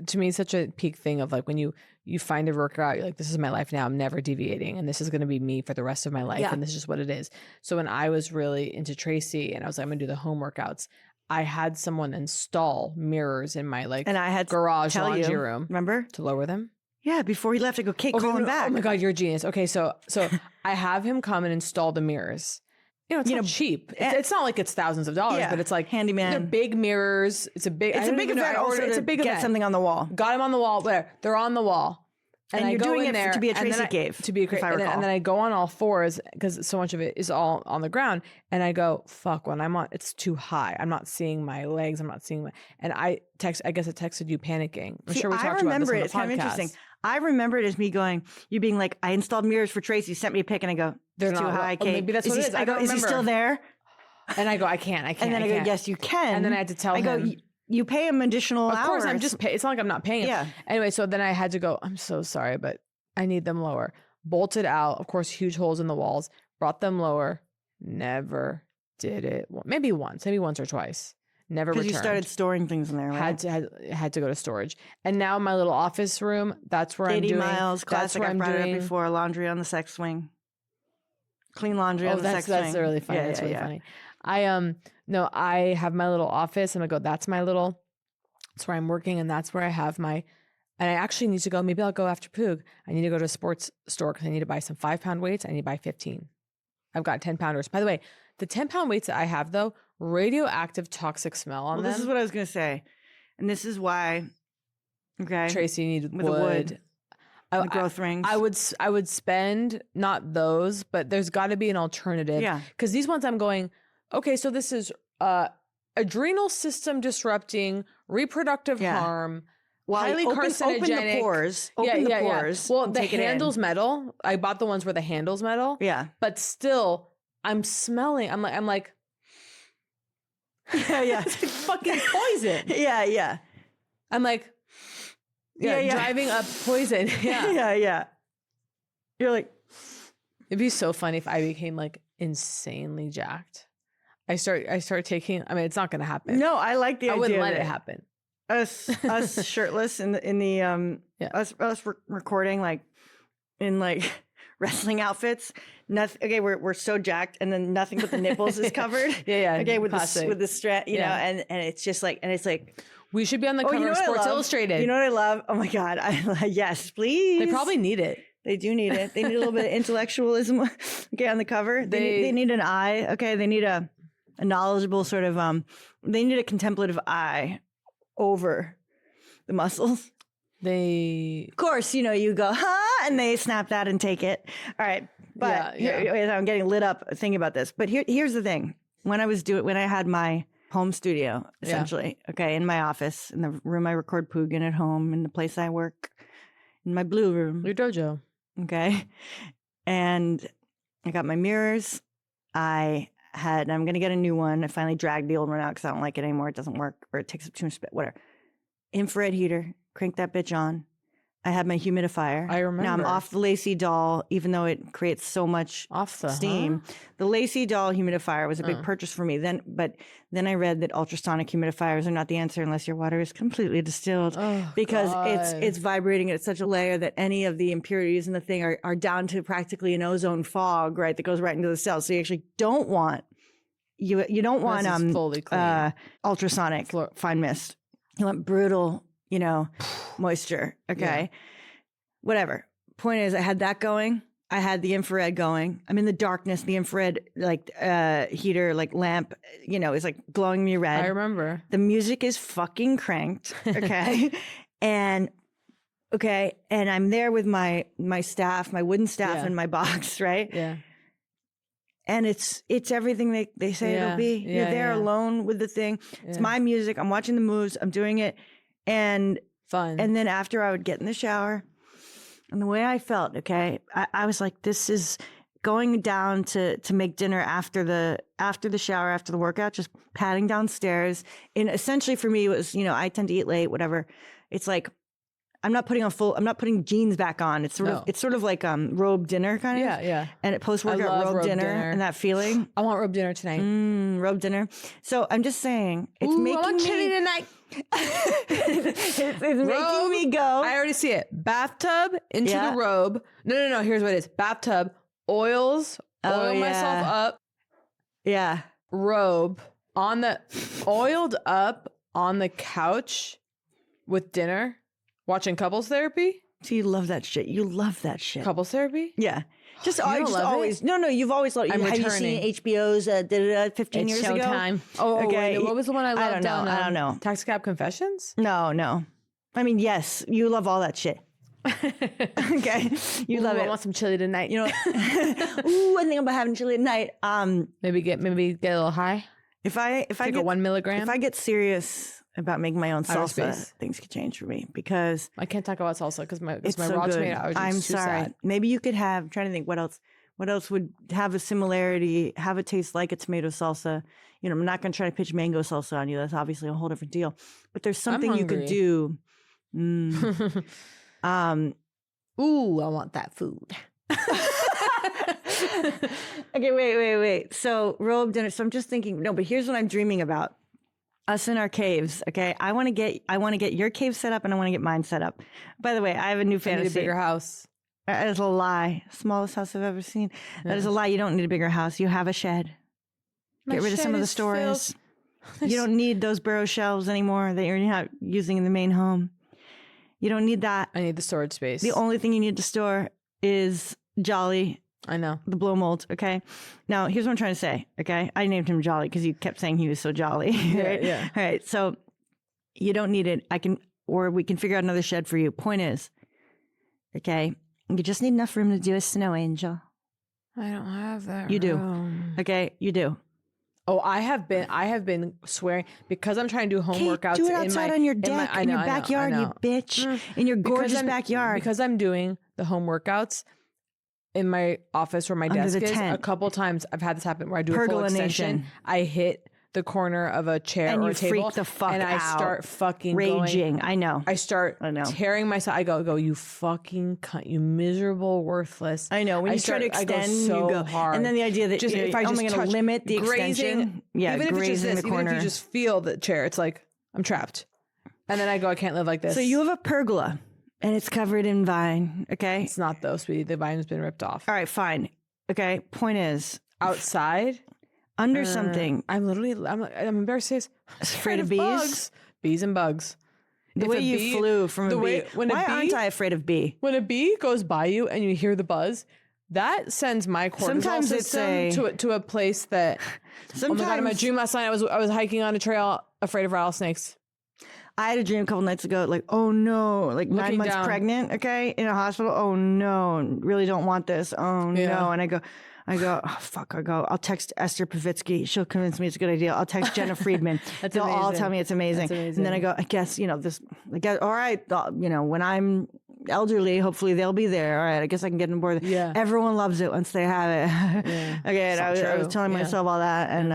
to me, it's such a peak thing of like when you find a workout, you're like, this is my life now. I'm never deviating. And this is going to be me for the rest of my life. And this is just what it is. So when I was really into Tracy and I was like, I'm going to do the home workouts, I had someone install mirrors in my and I had garage laundry room. Remember? To lower them. Yeah, before he left, I go, Kate, call him back. Oh my God, you're a genius. Okay, so I have him come and install the mirrors. It's not cheap. It's not like it's thousands of dollars, but it's like handyman. They're big mirrors. It's a big event. Also, it's a big event. Get something on the wall. Got them on the wall. There, they're on the wall. And I you're go doing in it there to be a and then Tracy I- cave, to be a if I and recall. then I go on all fours because so much of it is all on the ground. And I go, fuck, when I'm on, it's too high. I'm not seeing my legs. I'm not seeing my, and I guess I texted you panicking. I'm sure we talked about this on the it's kind of interesting. podcast. I remember it as me going, you being like, I installed mirrors for Tracy, sent me a pic, and I go, They're it's too not- high, oh, Kate. maybe that's what it is. I go, don't is he still remember. there? And I go, I can't. And then I go, can't. yes, you can. And then I had to tell I go, him. you pay him additional hours. Of course, I'm just it's not like I'm not paying him. Yeah. Anyway, so then I had to go, I'm so sorry, but I need them lower. Bolted out, of course, huge holes in the walls, brought them lower, never did it. Maybe once or twice. Never returned. Because you started storing things in there, right? Had to go to storage. And now my little office room, that's where I'm Katie doing. Miles, That's classic. where I I'm brought it doing. up before. Laundry on the sex swing. Clean laundry Oh, on the sex swing. that's really funny. That's really funny. I have my little office and I go, that's where I'm working and that's where I have my, and I actually need to go, maybe I'll go after Poog. I need to go to a sports store because I need to buy some 5-pound weights. I need to buy 15. I've got 10-pounders. By the way, the 10-pound weights that I have though, radioactive toxic smell on them. This is what I was going to say. And this is why, okay. Tracy needed with the wood. The growth rings. I would spend not those, but there's got to be an alternative. Yeah. Because these ones I'm going, okay, so this is adrenal system disrupting, reproductive harm, highly carcinogenic. Open the pores. Open the pores. Well, and the take it in. handle's metal. I bought the ones where the handle's metal. Yeah. But still, I'm smelling. I'm like, yeah. it's like fucking poison. Yeah. I'm like, driving up poison. Yeah. Yeah. You're like, it'd be so funny if I became like insanely jacked. I start taking. I mean, it's not going to happen. no, I like the idea. I wouldn't let of it happen. Us shirtless in the us recording like in like wrestling outfits. Nothing. Okay, we're so jacked, and then nothing but the nipples is covered. Yeah. Okay, with classic. the strap, you know, and it's just like, and it's like, We should be on the oh, cover you know of what I Sports love? Illustrated. You know what I love? Oh my god, yes, please. They probably need it. They do need it. They need a little bit of intellectualism. Okay, on the cover, they need an eye. Okay, they need a knowledgeable sort of they need a contemplative eye over the muscles. Of course, you know, you go, huh? And they snap that and take it. All right. But I'm getting lit up thinking about this. But here's the thing. When I had my home studio, essentially, okay, in my office, in the room I record Poog in at home, in the place I work, in my blue room. Your dojo. Okay. And I got my mirrors. I'm going to get a new one. I finally dragged the old one out because I don't like it anymore. It doesn't work or it takes up too much space, whatever. Infrared heater, crank that bitch on. I had my humidifier. I remember. Now I'm off the Lacy Doll, even though it creates so much steam. Huh? The Lacy Doll humidifier was a big purchase for me. Then I read that ultrasonic humidifiers are not the answer unless your water is completely distilled, because it's vibrating at such a layer that any of the impurities in the thing are down to practically an ozone fog, right? That goes right into the cells. So you actually don't want you don't want fully clean. ultrasonic fine mist. You want brutal, moisture. Okay. Yeah. Whatever. Point is, I had that going. I had the infrared going. I'm in the darkness. The infrared heater, lamp, is like glowing me red. I remember. The music is fucking cranked. Okay. and I'm there with my staff, my wooden staff in my box, right? Yeah. And it's everything they say it'll be. You're there alone with the thing. It's my music. I'm watching the moves. I'm doing it. And fun. And then after I would get in the shower, and the way I felt, okay, I was like, this is going down to make dinner after the shower, after the workout, just padding downstairs. And essentially for me, it was, I tend to eat late, whatever. It's like, I'm not putting jeans back on. It's sort of like robe dinner kind of. Yeah. And post-workout robe dinner and that feeling. I want robe dinner tonight. Robe dinner. So I'm just saying, it's making I want me chili tonight. it's making me go. I already see it. Bathtub into the robe. No. Here's what it is. Bathtub, oil myself up. Yeah. Robe oiled up on the couch with dinner. Watching couples therapy? So you love that shit. You love that shit. Couples therapy? Yeah. Just You don't just love always. it? No, you've always loved it. I'm Have you returning. seen HBO's 15 years ago? Showtime. Oh, Okay. wait, what was the one I loved? I don't know. Taxi Cab Confessions? No. I mean, yes, you love all that shit. Okay, you love I it. want some chili tonight. You know, ooh, I think I'm about having chili at night. maybe get a little high. If I Take get a 1 milligram. if I get serious about making my own salsa, Aerospace. things could change for me because I can't talk about salsa because my it's so raw good. tomato allergy I'm is too sorry. sad. Maybe you could have. I'm trying to think what else. What else would have a similarity? Have it taste like a tomato salsa. You know, I'm not going to try to pitch mango salsa on you. That's obviously a whole different deal. But there's something you could hungry. do. Ooh, I want that food. Okay, wait. So robe dinner. So I'm just thinking. No, but here's what I'm dreaming about. Us in our caves. Okay, I want to get your cave set up, and I want to get mine set up. By the way, I have a new I need fantasy. a bigger house. That is a lie. Smallest house I've ever seen. That is a lie. You don't need a bigger house. You have a shed. My Get rid of some shed of the is stories. filled- You don't need those burrow shelves anymore that you're not using in the main home. You don't need that. I need the storage space. The only thing you need to store is Jolly, I know. the blow mold. Okay. Now, here's what I'm trying to say. Okay. I named him Jolly because he kept saying he was so jolly. Right? Yeah. All right. So you don't need it. Or we can figure out another shed for you. Point is, okay, you just need enough room to do a snow angel. I don't have that. You do. room. Okay. You do. Oh, I have been swearing because I'm trying to do home Okay, workouts. do it outside on your deck, in your backyard, you bitch. In your Because gorgeous I'm- backyard. Because I'm doing the home workouts in my office where my Under desk the is. tent. A couple times I've had this happen where I do a full Pergola extension. Nation. I hit the corner of a chair And or you a table, freak the fuck and I out. start fucking going. Raging. I know. I start I know. tearing myself. I go, you fucking cunt, you miserable, worthless. I know. When I you try to I go extend, so you go hard. And then the idea that Just you're if I just only going touch to limit the grazing, extension. Yeah, even if it's just grazing this, the even corner. if you just feel the chair, it's like I'm trapped. And then I go, I can't live like this. So you have a pergola, and it's covered in vine. Okay. It's not though, sweetie. The vine's been ripped off. All right. Fine. Okay. Point is, Outside, under something. I'm embarrassed to say this. I'm Afraid of bees? bugs. Bees and bugs. The If way a you bee- flew from the a way- bee. when a Why bee- aren't I afraid of bee? When a bee goes by you and you hear the buzz, that sends my cortisol Sometimes it's system to a place that. Sometimes Oh my god! In my dream last night, I was hiking on a trail, afraid of rattlesnakes. I had a dream a couple nights ago, like, oh no, like Looking 9 months down. pregnant, okay, in a hospital. Oh no, really don't want this. Oh Yeah. no. And I go, oh fuck, I'll text Esther Pavitsky. She'll convince me it's a good idea. I'll text Jenna Friedman. That's They'll all amazing. tell me it's amazing. That's And then I go, I guess, all right, when I'm elderly, hopefully they'll be there. All right, I guess I can get on board. Yeah. Everyone loves it once they have it. Yeah. Okay, and It's not I was true. telling Yeah. myself all that, and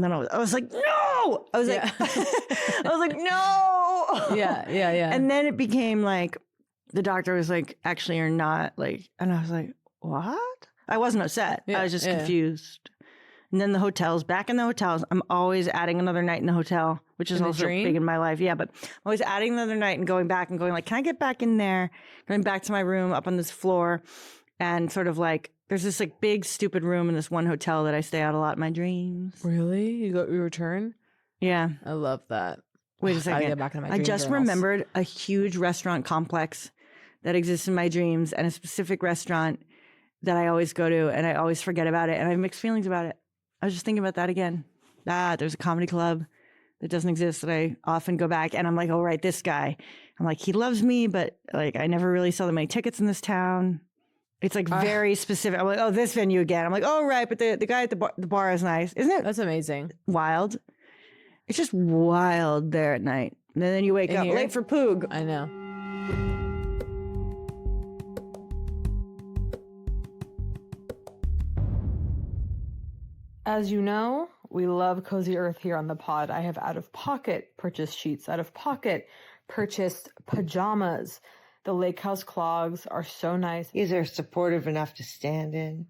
then I was like, no! I was like, I was like, no! Yeah. And then it became like, the doctor was like, actually, you're not like, and I was like, what? I wasn't upset. Yeah, I was just yeah. confused. And then back in the hotels, I'm always adding another night in the hotel, which is In the also dream? big in my life. Yeah, but I'm always adding another night and going back and going like, can I get back in there? Going back to my room up on this floor, and sort of like, there's this like big stupid room in this one hotel that I stay out a lot in my dreams. Really? You return? Yeah. I love that. Wait a Gotta second. get back into my I dream just journals. remembered a huge restaurant complex that exists in my dreams, and a specific restaurant that I always go to, and I always forget about it, and I have mixed feelings about it. I was just thinking about that again. There's a comedy club that doesn't exist that I often go back, and I'm like, oh, right, this guy. I'm like, he loves me, but like, I never really sell that many tickets in this town. It's like very specific. I'm like, oh, this venue again. I'm like, oh, right, but the guy at the bar is nice. Isn't it That's amazing. wild? It's just wild there at night. And then you wake In up here? late for Poog. I know. As you know, we love Cozy Earth here on the pod. I have out-of-pocket purchased sheets, out-of-pocket purchased pajamas. The lake house clogs are so nice. These are supportive enough to stand in,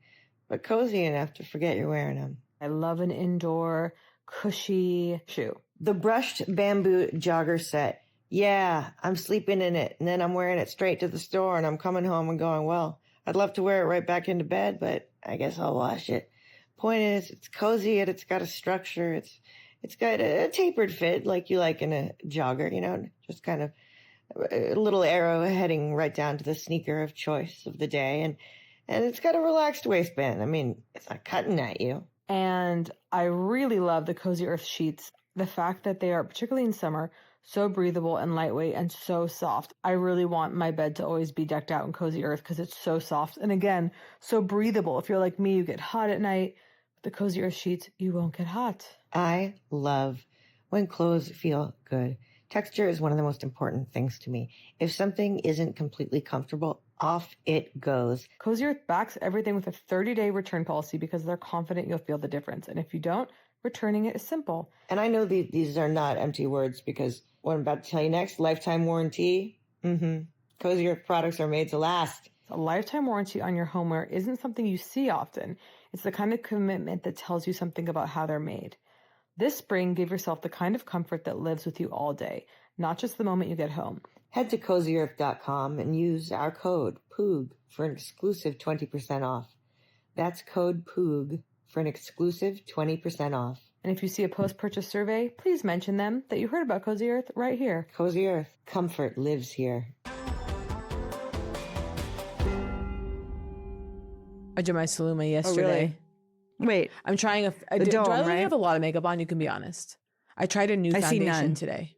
but cozy enough to forget you're wearing them. I love an indoor, cushy shoe. The brushed bamboo jogger set. Yeah, I'm sleeping in it, and then I'm wearing it straight to the store, and I'm coming home and going, well, I'd love to wear it right back into bed, but I guess I'll wash it. Point is, it's cozy and it's got a structure. It's got a tapered fit like you like in a jogger, just kind of a little arrow heading right down to the sneaker of choice of the day. And it's got a relaxed waistband. I mean, it's not cutting at you. And I really love the Cozy Earth sheets. The fact that they are, particularly in summer, so breathable and lightweight and so soft. I really want my bed to always be decked out in Cozy Earth because it's so soft. And again, so breathable. If you're like me, you get hot at night. With the Cozy Earth sheets, you won't get hot. I love when clothes feel good. Texture is one of the most important things to me. If something isn't completely comfortable, off it goes. Cozy Earth backs everything with a 30-day return policy because they're confident you'll feel the difference. And if you don't, returning it is simple. And I know these are not empty words because what I'm about to tell you next, lifetime warranty. Cozy Earth products are made to last. A lifetime warranty on your homeware isn't something you see often. It's the kind of commitment that tells you something about how they're made. This spring, give yourself the kind of comfort that lives with you all day, not just the moment you get home. Head to CozyEarth.com and use our code POOG for an exclusive 20% off. That's code POOG for an exclusive 20% off. And if you see a post-purchase survey, please mention them that you heard about Cozy Earth right here. Cozy Earth. Comfort lives here. I did my Saluma yesterday. Wait, I'm trying The dome, do I right? have a lot of makeup on? You can be honest. I tried a new I see foundation none. today.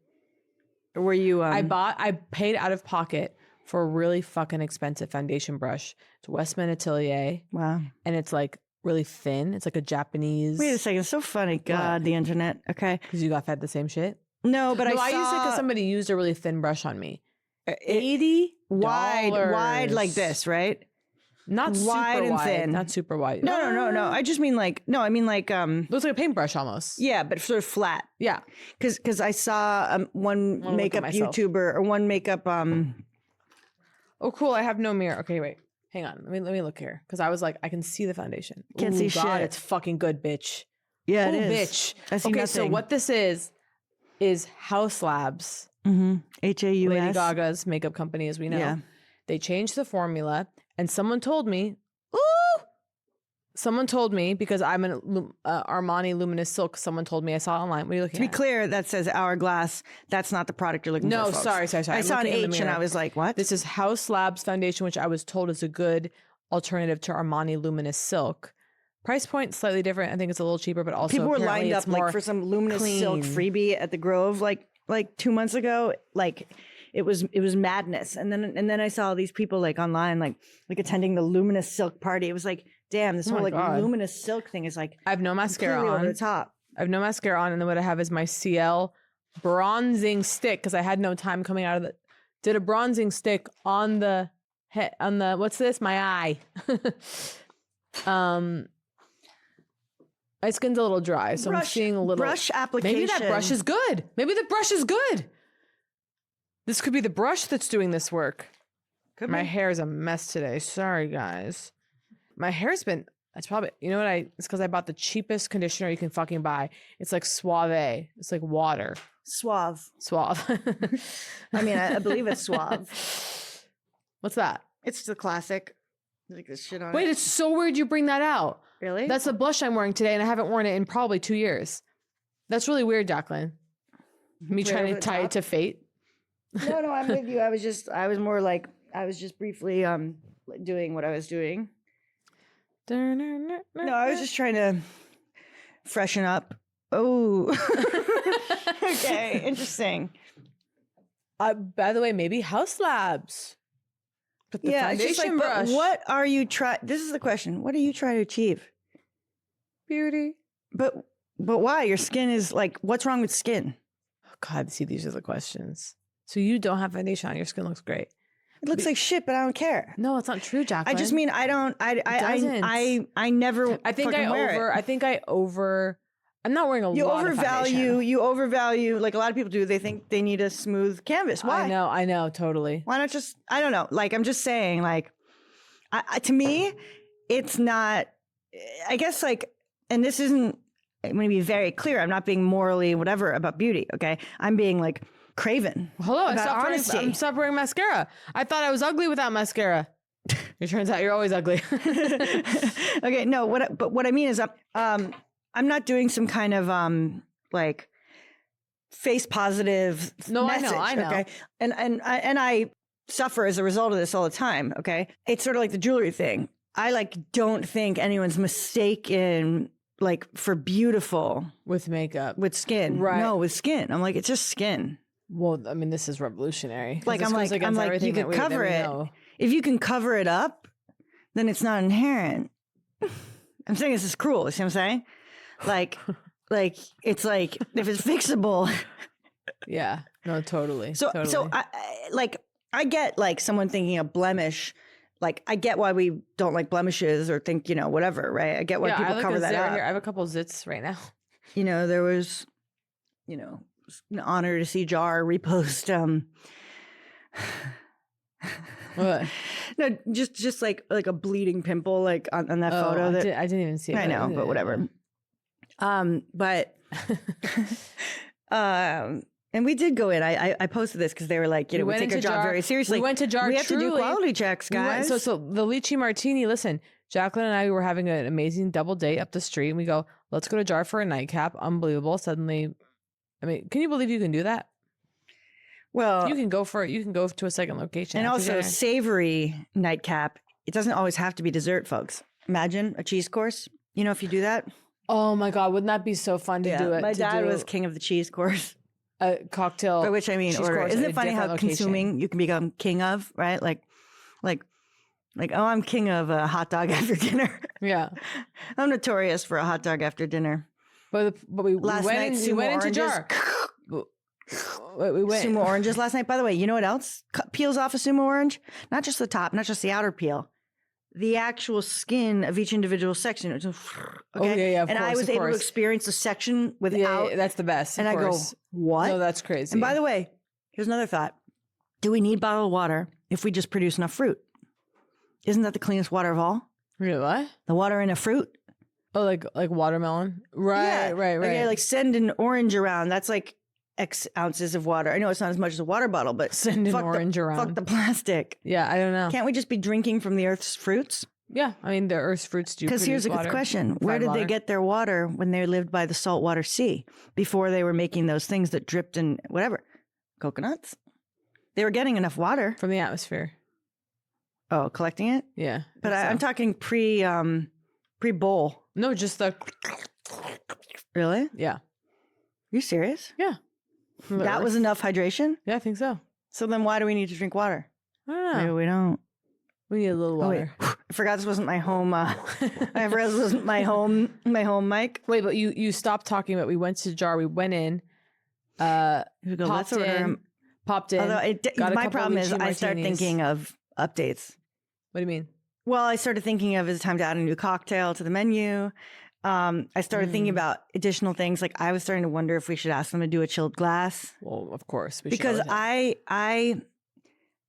were you? I paid out of pocket for a really fucking expensive foundation brush. It's Westman Atelier, Wow. and it's like really thin. It's like a Japanese. Wait a second. It's so funny. God, the internet. Okay. Because you got fed the same shit. No, but No, I I used it saw because somebody used a really thin brush on me. $80 wide $80 like this, right? Not Wide super and wide. thin. Not super wide. No. I just mean like I mean like Looks like a paintbrush almost. yeah, but sort of flat. Yeah. Because I saw one look at makeup myself. YouTuber or one makeup Oh, cool. I have no mirror. Okay, wait. Hang on. Let me look here. Because I was like, I can see the foundation. Can't Ooh, see God, shit. it's fucking good, bitch. yeah, Ooh, it is. bitch. I see Okay, nothing. so what this is House Labs. HAUS. Lady Gaga's makeup company, as we know. Yeah. They changed the formula, and someone told me, because I'm an Armani Luminous Silk. Someone told me, I saw it online. What are you looking To be at? clear, that says Hourglass. That's not the product you're looking for. No, folks. sorry. I I'm saw an looking in the H and mirror. I was like, what? This is House Labs foundation, which I was told is a good alternative to Armani Luminous Silk. Price point slightly different. I think it's a little cheaper, but also People were apparently lined it's up more like for some luminous silk clean. freebie at the Grove like 2 months ago. Like it was madness. And then I saw these people like online like attending the luminous silk party. It was like, damn, this Oh whole my like God. luminous silk thing is like I have no mascara completely over on. the top. I have no mascara on, and then what I have is my CL bronzing stick because I had no time coming out of the. Did a bronzing stick on the head on the what's this? My eye. My skin's a little dry, so I'm seeing a little brush application. Maybe that brush is good. Maybe the brush is good. This could be the brush that's doing this work. Could My be. hair is a mess today. Sorry, guys. My hair's been. It's probably. You know what? It's because I bought the cheapest conditioner you can fucking buy. It's like Suave. It's like water. Suave. Suave. I mean, I believe it's Suave. What's that? It's the classic. Like this shit on Wait, it. it's so weird you bring that out. Really? That's the blush I'm wearing today, and I haven't worn it in probably 2 years. That's really weird, Jacqueline. Me Right trying over to the tie top? it to fate. No, I'm with you. I was just briefly doing what I was doing. No, I was just trying to freshen up. Oh. Okay, interesting. By the way, maybe House Labs. But the Yeah, it's just like, foundation brush. but what are you trying? This is the question. What are you trying to achieve? Beauty. But why? Your skin is like, what's wrong with skin? Oh, God, see, these are the questions. So you don't have foundation on. Your skin looks great. It looks like shit, but I don't care. No, it's not true, Jacqueline. I just mean I don't. I never. I think fucking wear it. I'm not wearing a lot of foundation. You overvalue like a lot of people do. They think they need a smooth canvas. Why? I know, totally. Why not just? I don't know. Like I'm just saying. Like, to me, it's not. I guess like, and this isn't. I'm going to be very clear. I'm not being morally whatever about beauty. Okay, I'm being like craven. Hello, I about honesty. stopped wearing mascara. I thought I was ugly without mascara. It turns out you're always ugly. Okay, no. What I mean is, I'm not doing some kind of like face positive No, message. I know. Okay, and I suffer as a result of this all the time. Okay, it's sort of like the jewelry thing. I like don't think anyone's mistaken like for beautiful With makeup. with skin. Right. No, with skin. I'm like, it's just skin. Well, I mean, this is revolutionary. 'cause Like, this I'm goes like, against you everything could cover that we it. know. If you can cover it up, then it's not inherent. I'm saying this is cruel. You see what I'm saying? Like it's like if it's fixable. Yeah. No, totally. So totally. I get like someone thinking a blemish. Like I get why we don't like blemishes or think whatever, right? I get why I people like cover a that zit right up. here. I have a couple zits right now. There was, an honor to see Jar repost. What? No, just like a bleeding pimple, like on that photo. I didn't even see it. I know, but whatever. But and we did go in. I posted this because they were like, we went take our into job Jar. very seriously. We went to Jar. We have to do truly. quality checks, We went- guys. so the lychee martini. Listen, Jacqueline and I were having an amazing double date up the street, and we go, let's go to Jar for a nightcap. Unbelievable. Suddenly, I mean, can you believe you can do that? Well, You can go to a second location. and after also dinner. savory nightcap. It doesn't always have to be dessert, folks. Imagine a cheese course. If you do that. Oh my God, wouldn't that be so fun to do it? My to dad do was king of the cheese course. a cocktail. By which I mean cheese order. course Isn't at it a funny how different location. consuming you can become king of, right? Like, oh, I'm king of a hot dog after dinner. Yeah, I'm notorious for a hot dog after dinner. but we Last went night, in, we sumo went into oranges. Jar. We went. Sumo oranges last night. By the way, you know what else peels off a sumo orange? Not just the top, not just the outer peel. The actual skin of each individual section. Okay? Oh, yeah, of and I course, was of able to course. experience the section without. Yeah, that's the best. and of I go, course. what? No, that's crazy. And by the way, here's another thought. Do we need bottled water if we just produce enough fruit? Isn't that the cleanest water of all? Really, what? The water in a fruit? Oh, like watermelon. Right, Yeah. right. Okay, like send an orange around. That's like X ounces of water. I know it's not as much as a water bottle, but Send an fuck orange around. Fuck the plastic. Yeah, I don't know. Can't we just be drinking from the earth's fruits? Yeah, I mean the Earth's fruits do. Because here's a produce good water. question. Where Provide did they water. get their water when they lived by the saltwater sea before they were making those things that dripped in whatever? Coconuts? They were getting enough water. From the atmosphere. Oh, collecting it? Yeah, But I think I'm so. talking pre-bowl. No, just the. Really? Are Yeah. you serious? From the That was Earth. enough hydration? Yeah, I think so. So then why do we need to drink water? I don't know. Maybe we don't. We need a little Oh, wait. water. I forgot this wasn't my home. I forgot this wasn't my home mic. Wait, but you stopped talking. But we went to Jar. We went in. You go, let's Popped order. in. Popped in. Although got a my couple problem is lychee I start martinis. thinking of updates. What do you mean? Well, I started thinking of is it time to add a new cocktail to the menu. I started thinking about additional things. Like I was starting to wonder if we should ask them to do a chilled glass Well, of course. We should because always have- I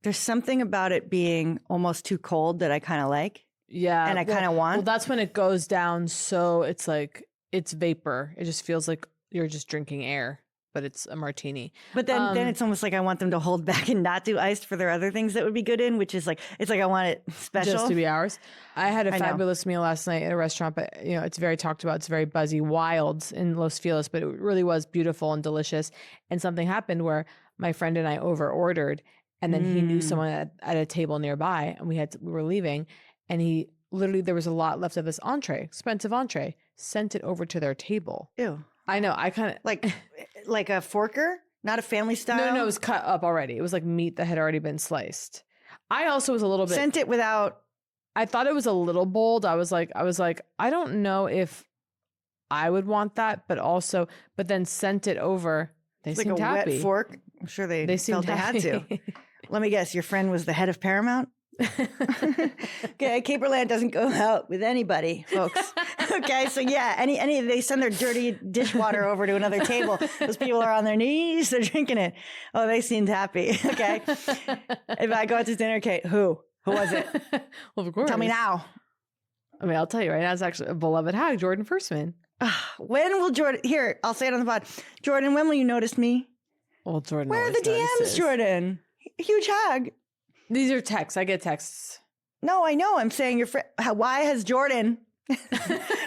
there's something about it being almost too cold that I kind of like Yeah. and I well- kind of want. Well, that's when it goes down. So it's like it's vapor. It just feels like you're just drinking air, but it's a martini. But then it's almost like I want them to hold back and not do iced for their other things that would be good in, which is like it's like I want it special. Just to be ours. I had a I know. fabulous meal last night at a restaurant, but it's very talked about. It's very buzzy, wild in Los Feliz, but it really was beautiful and delicious. And something happened where my friend and I over ordered, and then he knew someone at a table nearby, and we were leaving, and he literally there was a lot left of this entree, expensive entree, sent it over to their table. Ew. I know. I kind of Like a forker, not a family style. no, it was cut up already. It was like meat that had already been sliced. I also was a little bit. Sent it without. I thought it was a little bold. I was like, I don't know if I would want that, but then sent it over. They Like a seemed happy. wet fork. I'm sure they seemed felt they had to. happy. Let me guess, your friend was the head of Paramount? Okay, Cape Berlant doesn't go out with anybody, folks. Okay, so yeah, any they send their dirty dishwater over to another table. Those people are on their knees, they're drinking it. Oh, they seemed happy. Okay. If I go out to dinner, Kate, who was it? Well, of course. Tell me now. I mean, I'll tell you right now. It's actually a beloved hag, Jordan Firstman. When will Jordan? Here, I'll say it on the pod. Jordan, when will you notice me? Well, Jordan. Where are the always DMs, notices. Jordan? Huge hag. These are texts. I get texts. No, I know. I'm saying your friend. Why has Jordan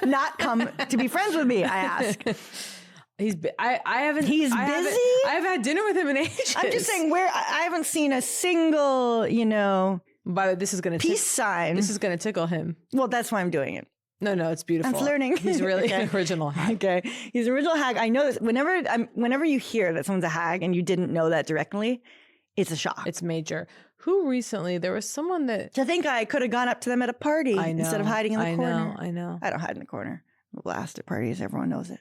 not come to be friends with me? I ask. I haven't. He's I haven't- busy? I haven't had dinner with him in ages. I'm just saying where I haven't seen a single, By the way, this is gonna peace sign. This is gonna tickle him. Well, that's why I'm doing it. No, it's beautiful. I'm flirting. He's really Okay. an original hag. Okay. He's an original hag. I know this. Whenever you hear that someone's a hag and you didn't know that directly, it's a shock. It's major. Who recently, there was someone that. To think I could have gone up to them at a party I know. instead of hiding in the corner. I know. I don't hide in the corner. I'm a blast at parties. Everyone knows it.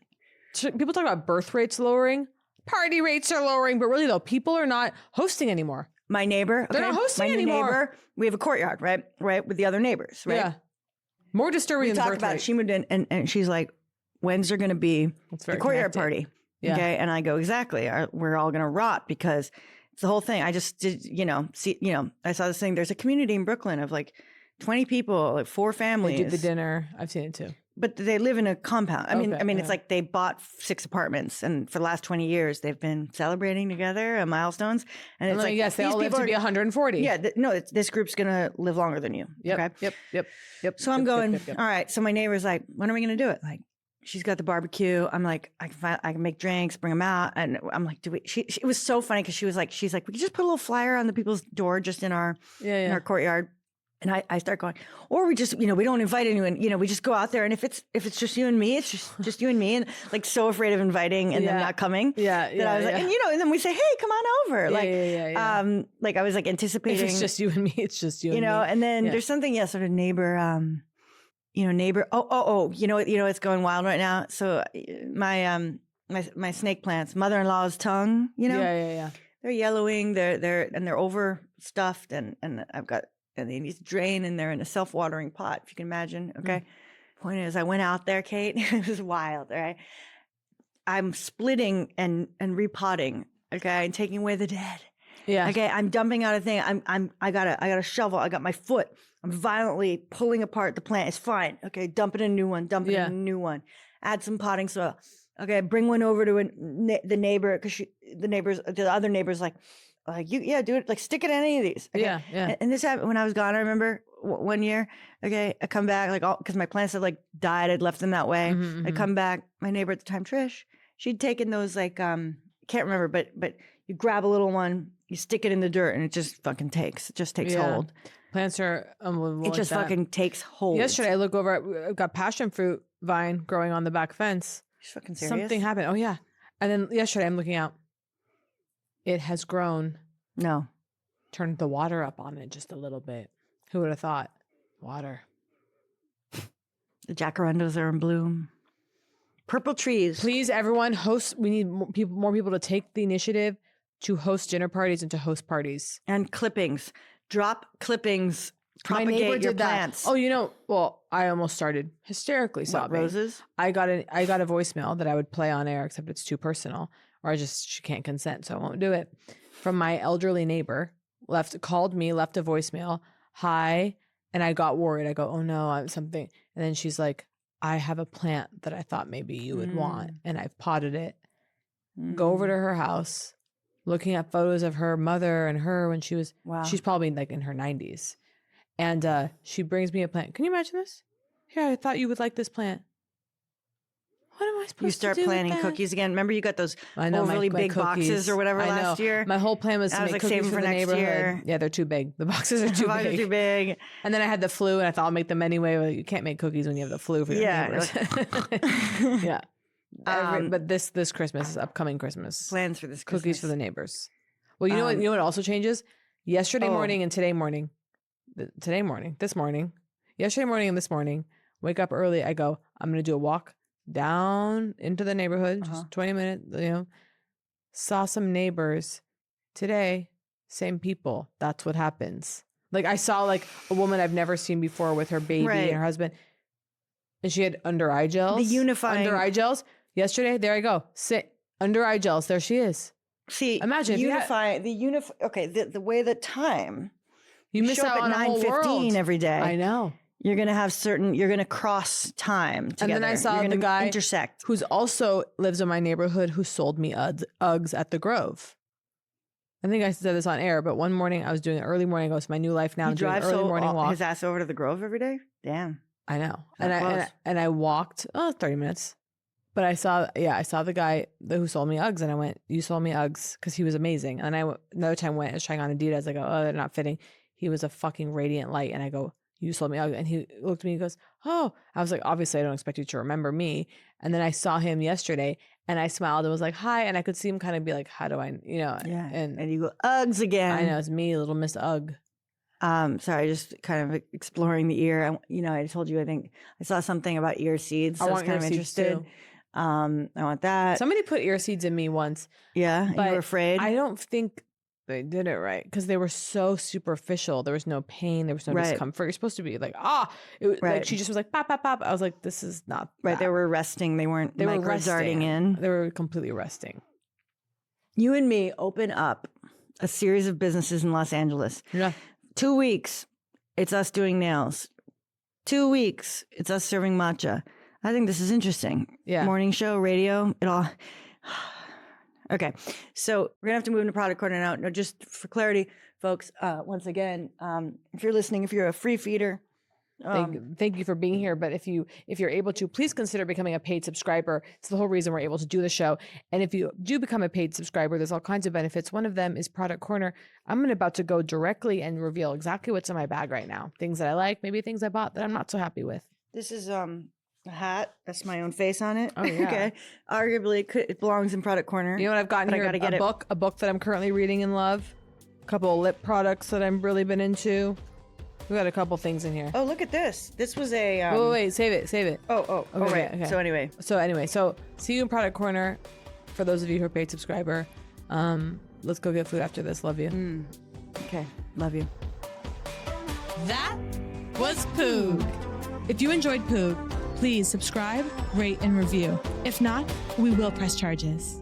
People talk about birth rates lowering. Party rates are lowering, but really though, people are not hosting anymore. My neighbor. They're not hosting my anymore. Neighbor, we have a courtyard, right? Right. With the other neighbors, right? Yeah. More disturbing We than the talked birth about rate. it. She moved in and she's like, when's there going to be It's the very courtyard connected. party? Yeah. Okay. And I go, exactly. We're all going to rot because it's the whole thing. I just did, I saw this thing. There's a community in Brooklyn of like 20 people, like 4 They families. do the dinner. I've seen it too. But they live in a compound. I mean, Okay, it's yeah. like they bought 6 apartments, and for the last 20 years, they've been celebrating together milestones. And it's like, yes, they these all live people to be 140. Yeah, this group's gonna live longer than you. Yep. Okay. Yep. So I'm Yep, going. yep. All right. So my neighbor's like, when are we gonna do it? Like, she's got the barbecue. I'm like, I can make drinks, bring them out, and I'm like, do we? It was so funny because she's like, we could just put a little flyer on the people's door just in our in our courtyard. And I start going, or we just, we don't invite anyone, we just go out there. And if it's just you and me, it's just you and me. And like so afraid of inviting and them not coming. Yeah. That I was like, and and then we say, hey, come on over. Like I was like anticipating. If it's just you and me, it's just you and me. And then there's something, sort of neighbor, neighbor. It's going wild right now. So my snake plants, mother-in-law's tongue, Yeah. they're yellowing, they're overstuffed and I've got, and they need to drain, and they're in a self-watering pot, if you can imagine. Okay. Point is, I went out there, Kate. It was wild. All right. I'm splitting and repotting. Okay. And taking away the dead. Yeah. Okay. I'm dumping out a thing. I got a shovel. I got my foot. I'm violently pulling apart the plant. It's fine. Okay. Dump it in a new one. Dump it in a new one. Add some potting soil. Okay. Bring one over to the neighbor, because the other neighbor's like, do it, like stick it in any of these. Okay? Yeah. And this happened when I was gone. I remember one year. Okay, I come back because my plants had like died. I'd left them that way. I come back. My neighbor at the time, Trish, she'd taken those can't remember, but you grab a little one, you stick it in the dirt, and it just fucking takes. It just takes hold. Plants are unbelievable. It just fucking takes hold. Yesterday, I look over. I've got passion fruit vine growing on the back fence. You're fucking serious. Something happened. Oh yeah. And then yesterday, I'm looking out. It has grown. No. Turned the water up on it just a little bit. Who would have thought? Water. The jacarandas are in bloom. Purple trees. Please, everyone, host. We need more people to take the initiative to host dinner parties and to host parties. And clippings. Drop clippings. My Propagate neighbor your did plants. that. Oh, well, I almost started hysterically sobbing. Roses? I got a voicemail that I would play on air, except it's too personal, or she can't consent, so I won't do it. From my elderly neighbor, called me, left a voicemail. Hi. And I got worried. I go, oh no, I'm something. And then she's like, I have a plant that I thought maybe you would want, and I've potted it. Go over to her house, looking at photos of her mother and her when she's probably like in her 90s. And she brings me a plant. Can you imagine this? Here, I thought you would like this plant. What am I supposed to do? You start with planting that? cookies again. Remember, you got those I know, overly my big boxes cookies. or whatever I know. last year. My whole plan was to I was make like, cookies saving for for the next neighborhood. year. Yeah, they're too big. The boxes are too Boxes big. too big. And then I had the flu, and I thought I'll make them anyway. Well, you can't make cookies when you have the flu for your neighbors. Yeah. But this Christmas, upcoming Christmas, Plans for this Christmas. cookies for the neighbors. Well, you know what? You know what also changes? Yesterday morning and today morning. Yesterday morning and this morning. Wake up early. I go, I'm going to do a walk down into the neighborhood, just 20 minutes, saw some neighbors. Today, same people. That's what happens. Like I saw like a woman I've never seen before with her baby and her husband. And she had under eye gels. The unifying. Under eye gels. Yesterday, there I go. Sit under eye gels. There she is. See, imagine the way that time. You miss show out up on at a whole world 9:15 every day. I know. You're going to have you're going to cross time together. And then I saw you're the guy intersect. who's also lives in my neighborhood who sold me Uggs at the Grove. I think I said this on air, but one morning I was doing an early morning. It's my new life now. I'm doing an early morning walk. His ass over to the Grove every day? Damn. I know. And I walked 30 minutes. But I saw the guy who sold me Uggs, and I went, you sold me Uggs, because he was amazing. And another time I was trying on Adidas. I go, oh, they're not fitting. He was a fucking radiant light. And I go, you sold me UGG. And he looked at me and goes, oh, I was like, obviously I don't expect you to remember me. And then I saw him yesterday and I smiled and was like, hi. And I could see him kind of be like, how do I, Yeah. and you go, Uggs again. I know it's me, little Miss UGG. Sorry, just kind of exploring the ear. I told you, I think I saw something about ear seeds. So I was kind of interested. Too. I want that. Somebody put ear seeds in me once. Yeah. But you were afraid? I don't think they did it right because they were so superficial. There was no pain. There was no discomfort. You're supposed to be like, like she just was like, pop, pop, pop. I was like, this is not right. that. They were resting. They weren't They were darting in. They were completely resting. You and me open up a series of businesses in Los Angeles. Yeah. 2 weeks, it's us doing nails. 2 weeks, it's us serving matcha. I think this is interesting. Yeah. Morning show, radio, it all. Okay. So we're going to have to move into product corner now. No, just for clarity, folks, once again, if you're listening, if you're a free feeder, Thank you for being here. But if you're able to, please consider becoming a paid subscriber. It's the whole reason we're able to do the show. And if you do become a paid subscriber, there's all kinds of benefits. One of them is Product Corner. I'm about to go directly and reveal exactly what's in my bag right now. Things that I like, maybe things I bought that I'm not so happy with. this is a hat. That's my own face on it. Oh, yeah. Okay. Arguably, it belongs in Product Corner. You know what I've gotten But I here? gotta get it. A book that I'm currently reading and love. A couple of lip products that I've really been into. We got a couple things in here. Oh, look at this. This was a. Wait, save it. Oh, right. okay. So anyway, So see you in Product Corner. For those of you who are paid subscriber, let's go get food after this. Love you. Okay. Love you. That was Poog. If you enjoyed Poog, please subscribe, rate, and review. If not, we will press charges.